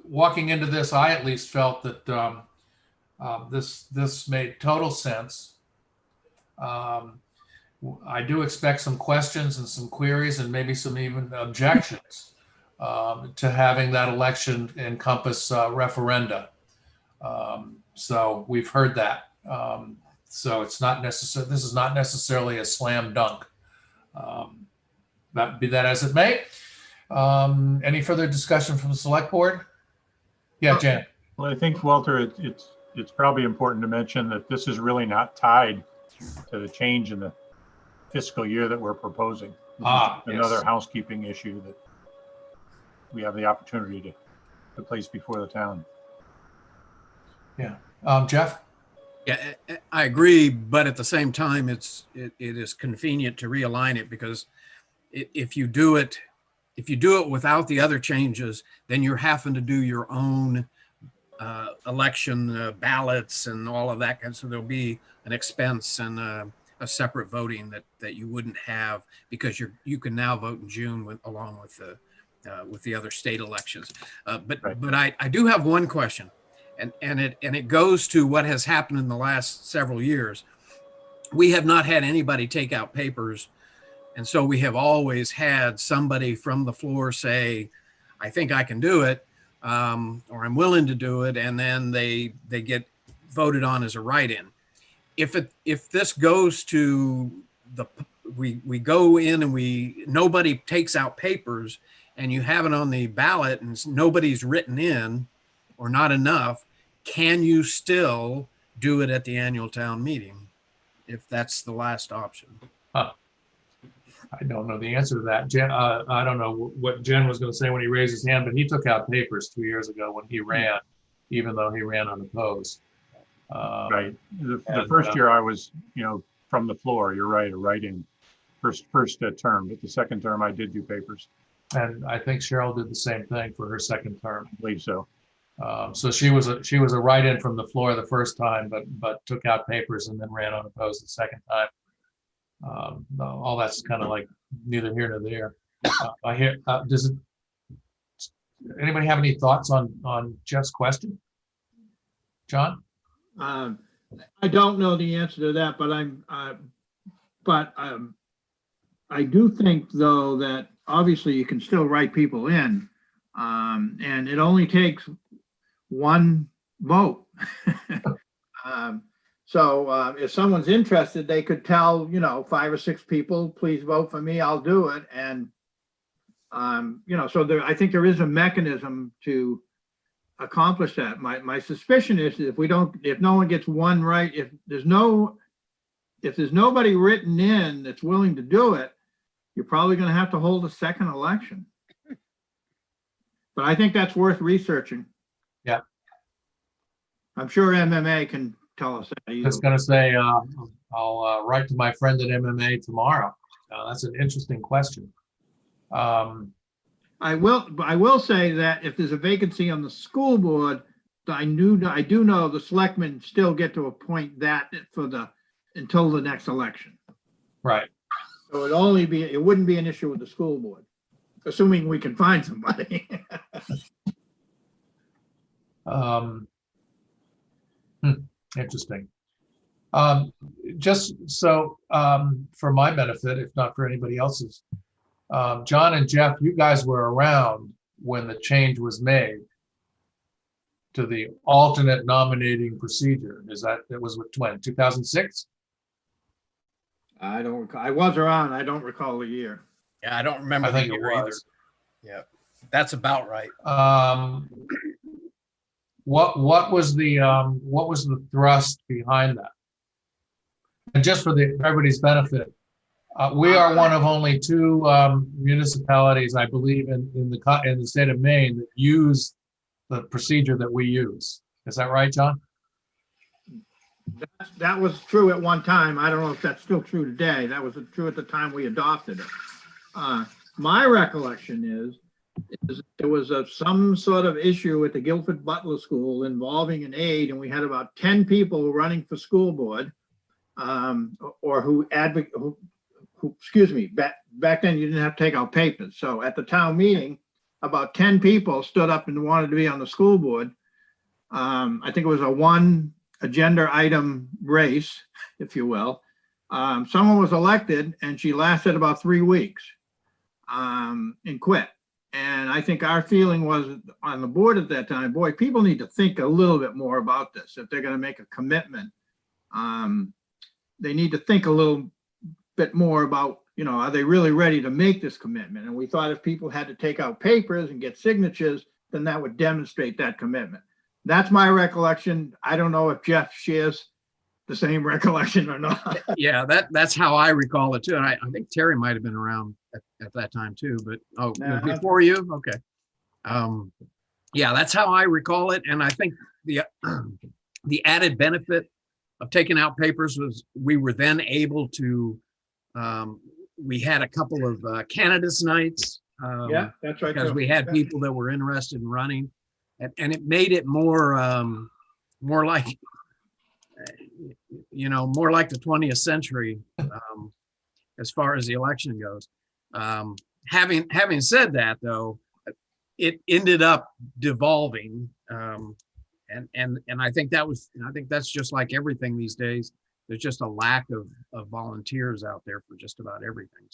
walking into this, I at least felt that this made total sense. I do expect some questions and some queries and maybe some even objections to having that election encompass referenda. So we've heard that. So it's not necessary. This is not necessarily a slam dunk. Be that as it may. Any further discussion from the select board? Yeah, Jan. Well, I think, Walter, it's probably important to mention that this is really not tied to the change in the fiscal year that we're proposing. This is another yes. housekeeping issue that we have the opportunity to place before the town. Yeah. Jeff? Yeah, I agree, but at the same time, it is convenient to realign it, because if you do it without the other changes, then you're having to do your own election ballots and all of that. And so there'll be an expense and a separate voting that you wouldn't have, because you can now vote in June along with the other state elections. But I do have one question, and it goes to what has happened in the last several years. We have not had anybody take out papers. And so we have always had somebody from the floor say, I think I can do it, or I'm willing to do it. And then they get voted on as a write-in. If this goes to we go in and nobody takes out papers, and you have it on the ballot and nobody's written in or not enough, can you still do it at the annual town meeting if that's the last option? I don't know the answer to that. Jen, I don't know what Jen was going to say when he raised his hand, but he took out papers 2 years ago when he ran, even though he ran unopposed. Right. The first year I was, from the floor, you're right, a write-in first term, but the second term I did do papers. And I think Cheryl did the same thing for her second term. I believe so. So she was a write-in from the floor the first time, but took out papers and then ran unopposed the second time. All that's kind of like neither here nor there. I hear. Does anybody have any thoughts on Jeff's question? John? I don't know the answer to that, but I do think, though, that obviously you can still write people in, and it only takes one vote. So if someone's interested, they could tell, 5 or 6 people, please vote for me, I'll do it. And, so I think there is a mechanism to accomplish that. My suspicion is that if no one gets one right, if there's nobody written in that's willing to do it, you're probably going to have to hold a second election. But I think that's worth researching. Yeah. I'm sure MMA can tell us that. I was going to say, I'll write to my friend at MMA tomorrow. That's an interesting question. I will say that if there's a vacancy on the school board, I do know the selectmen still get to appoint that until the next election. Right. So it wouldn't be an issue with the school board, assuming we can find somebody. Interesting. Just so for my benefit, if not for anybody else's, John and Jeff, you guys were around when the change was made to the alternate nominating procedure. It was when, 2006? I was around. I don't recall the year. Yeah, I don't remember. I think the it year was. either. Yeah, that's about right. What was the thrust behind that? And just for everybody's benefit, We are one of only two municipalities, I believe, in the state of Maine that use the procedure that we use. Is that right, John? That was true at one time. I don't know if that's still true today. That was true at the time we adopted it. My recollection is there was some sort of issue at the Guilford Butler School involving an aide, and we had about 10 people running for school board, or who excuse me, back then you didn't have to take out papers. So at the town meeting, about 10 people stood up and wanted to be on the school board. I think it was a one agenda item race, if you will. Someone was elected and she lasted about 3 weeks and quit. And I think our feeling was on the board at that time, boy, people need to think a little bit more about this. If they're going to make a commitment, they need to think a little bit more about, you know, are they really ready to make this commitment? And we thought if people had to take out papers and get signatures, then that would demonstrate that commitment. That's my recollection. I don't know if Jeff shares the same recollection or not. Yeah, that's how I recall it too. And I think Terry might have been around at that time too, but before you? Okay. Yeah, that's how I recall it. And I think the added benefit of taking out papers was we were then able to, we had a couple of candidates nights. Yeah, that's right. Because we had people that were interested in running, and it made it more like, you know, more like the 20th century as far as the election goes. Having said that, though, it ended up devolving, and I think that's just like everything these days. There's just a lack of volunteers out there for just about everything.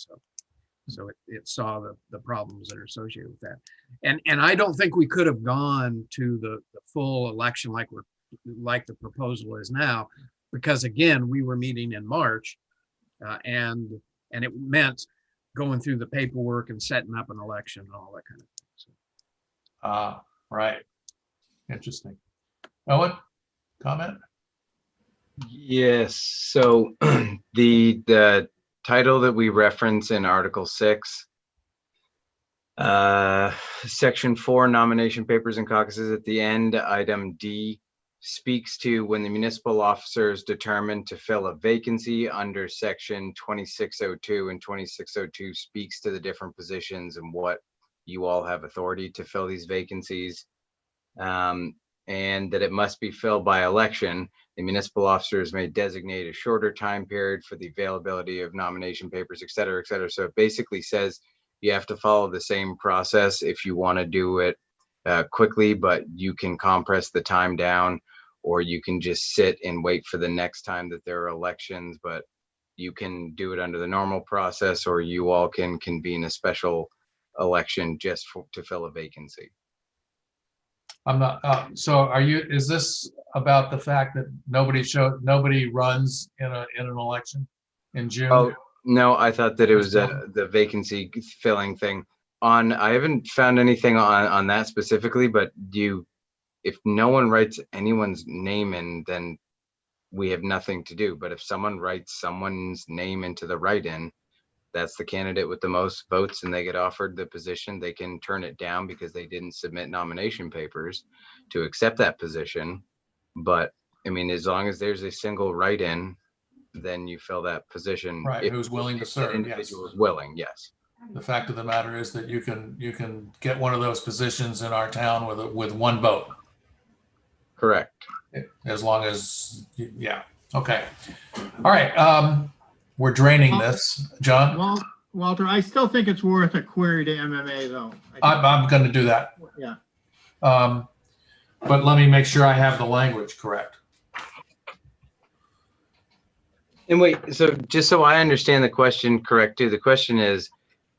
So it saw the problems that are associated with that. And I don't think we could have gone to the full election like the proposal is now, because again, we were meeting in March, and it meant going through the paperwork and setting up an election and all that kind of thing. So. Right. Interesting. Owen, comment? Yes, so the title that we reference in Article 6, Section 4, nomination papers and caucuses, at the end, item D, speaks to when the municipal officers determine to fill a vacancy under Section 2602, and 2602 speaks to the different positions and what you all have authority to fill these vacancies, and that it must be filled by election. The municipal officers may designate a shorter time period for the availability of nomination papers, et cetera, et cetera. So it basically says you have to follow the same process if you want to do it quickly, but you can compress the time down, or you can just sit and wait for the next time that there are elections, but you can do it under the normal process, or you all can convene a special election just to fill a vacancy. I'm not, so is this about the fact that nobody runs in an election in June? Oh, no, I thought that it was the vacancy filling thing. I haven't found anything on that specifically, but if no one writes anyone's name in, then we have nothing to do. But if someone writes someone's name into the write-in, that's the candidate with the most votes and they get offered the position, they can turn it down because they didn't submit nomination papers to accept that position. But I mean, as long as there's a single write-in, then you fill that position. Right, who's willing to serve, that individual is willing, yes. The fact of the matter is that you can get one of those positions in our town with one vote. Correct. As long as, yeah, okay. All right, we're draining this. John? Well, Walter, I still think it's worth a query to MMA though. I'm going to do that. Yeah. But let me make sure I have the language correct. And wait, so just so I understand the question correct too, the question is,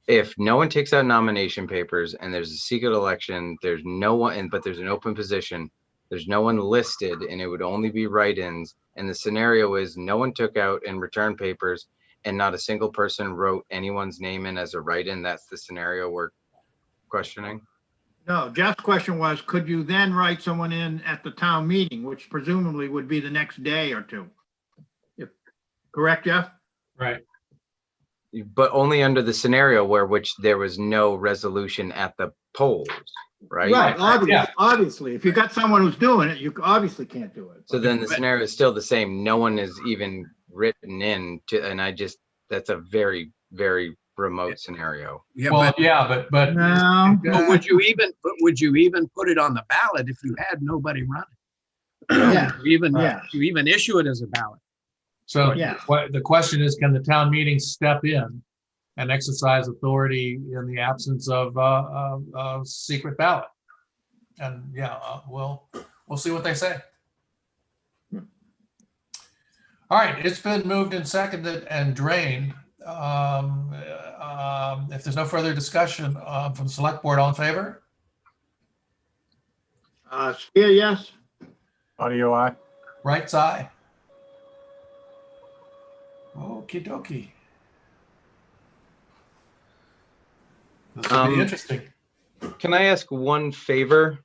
if no one takes out nomination papers and there's a secret election, there's no one, but there's an open position, there's no one listed, and it would only be write-ins. And the scenario is no one took out and returned papers and not a single person wrote anyone's name in as a write-in. That's the scenario we're questioning. No, Jeff's question was, could you then write someone in at the town meeting, which presumably would be the next day or two? Correct, Jeff? Right. but only under the scenario where which there was no resolution at the polls, right? Right, Yeah. obviously, if you got someone who's doing it, you obviously can't do it. So then the scenario is still the same. No one is even written in to, and that's a very, very remote scenario. Yeah, Well, but, yeah, but No. but would you even put it on the ballot if you had nobody running? Yeah. You even issue it as a ballot? so Yeah. the question is, can the town meeting step in and exercise authority in the absence of a secret ballot? And yeah, we'll see what they say. All right, it's been moved and seconded and drained. If there's no further discussion from the select board, all in favor? Spear, yes? Audio eye. Right side. Okie dokie. This will be interesting. Can I ask one favor?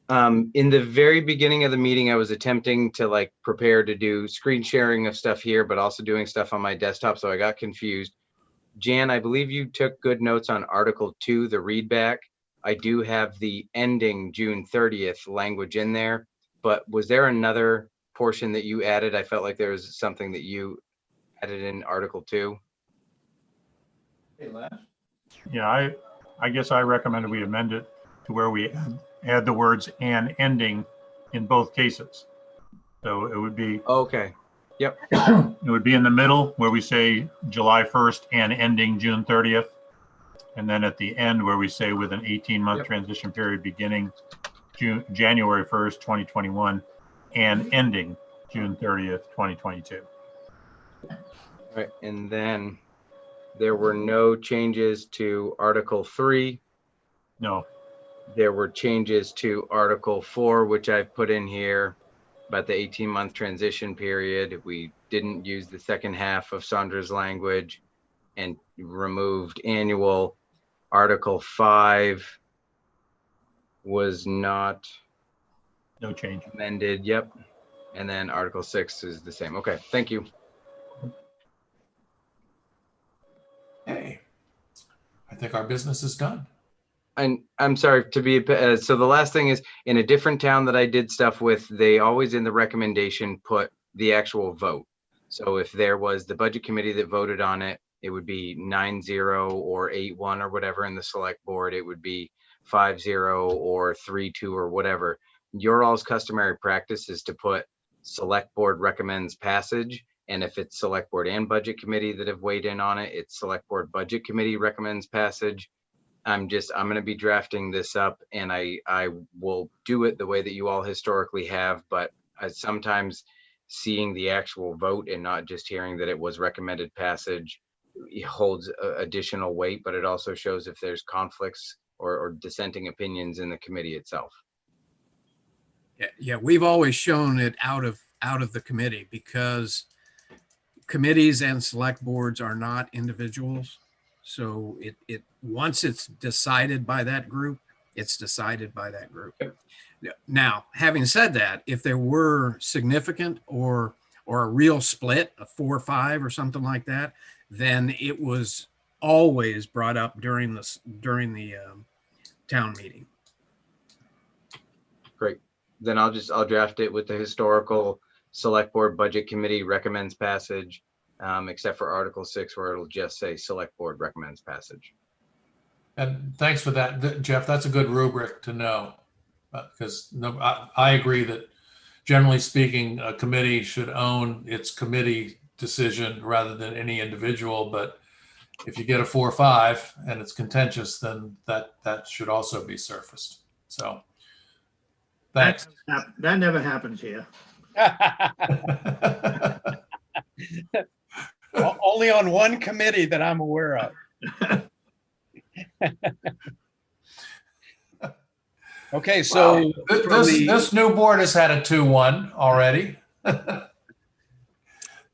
In the very beginning of the meeting, I was attempting to like prepare to do screen sharing of stuff here, but also doing stuff on my desktop. So I got confused. Jan, I believe you took good notes on Article 2, the read back. I do have the ending June 30th language in there, but was there another portion that you added? I felt like there was something that you added in Article 2. Yeah, I guess I recommended we amend it to where we add the words "and" ending in both cases. So it would be, Okay. Yep. it would be in the middle where we say July 1st and ending June 30th. And then at the end where we say with an 18-month Yep. transition period beginning January 1st, 2021 and ending June 30th, 2022. Right, and then there were no changes to Article 3. No, There were changes to Article 4, which I've put in here about the 18-month transition period. We didn't use the second half of Sandra's language and removed annual. Article 5 was not no change. amended. Yep. And then Article 6 is the same. Okay, thank you. Hey, I think our business is done. And I'm sorry to be, so the last thing is, in a different town that I did stuff with, they always in the recommendation put the actual vote. So if there was the budget committee that voted on it, it would be 9-0 or 8-1 or whatever. In the select board, it would be 5-0 or 3-2 or whatever. Your all's customary practice is to put select board recommends passage. And if it's select board and budget committee that have weighed in on it, it's select board budget committee recommends passage. I'm going to be drafting this up, and I will do it the way that you all historically have, but sometimes seeing the actual vote and not just hearing that it was recommended passage, it holds additional weight, but it also shows if there's conflicts or dissenting opinions in the committee itself. Yeah, we've always shown it out of the committee because committees and select boards are not individuals. So it once it's decided by that group, it's decided by that group. Now, having said that, if there were significant or a real split, a 4-5 or something like that, then it was always brought up during the town meeting. Great. Then I'll draft it with the historical select board budget committee recommends passage. Except for Article 6, where it'll just say select board recommends passage. And thanks for that, Jeff. That's a good rubric to know. Because I agree that generally speaking, a committee should own its committee decision rather than any individual. But if you get a 4-5 and it's contentious, then that should also be surfaced. So thanks. That never happens here. Only on one committee that I'm aware of. Okay, so Wow. This new board has had a 2-1 already.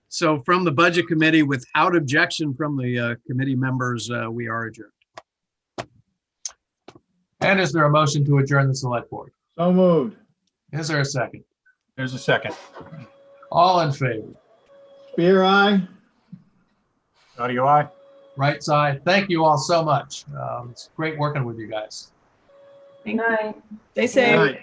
So from the budget committee, without objection from the committee members, we are adjourned. And is there a motion to adjourn the select board? So moved. Is there a second? There's a second. All in favor? Spear, aye? Audio I. Right side. Thank you all so much. It's great working with you guys. Thank you. Night. Stay Good safe. night.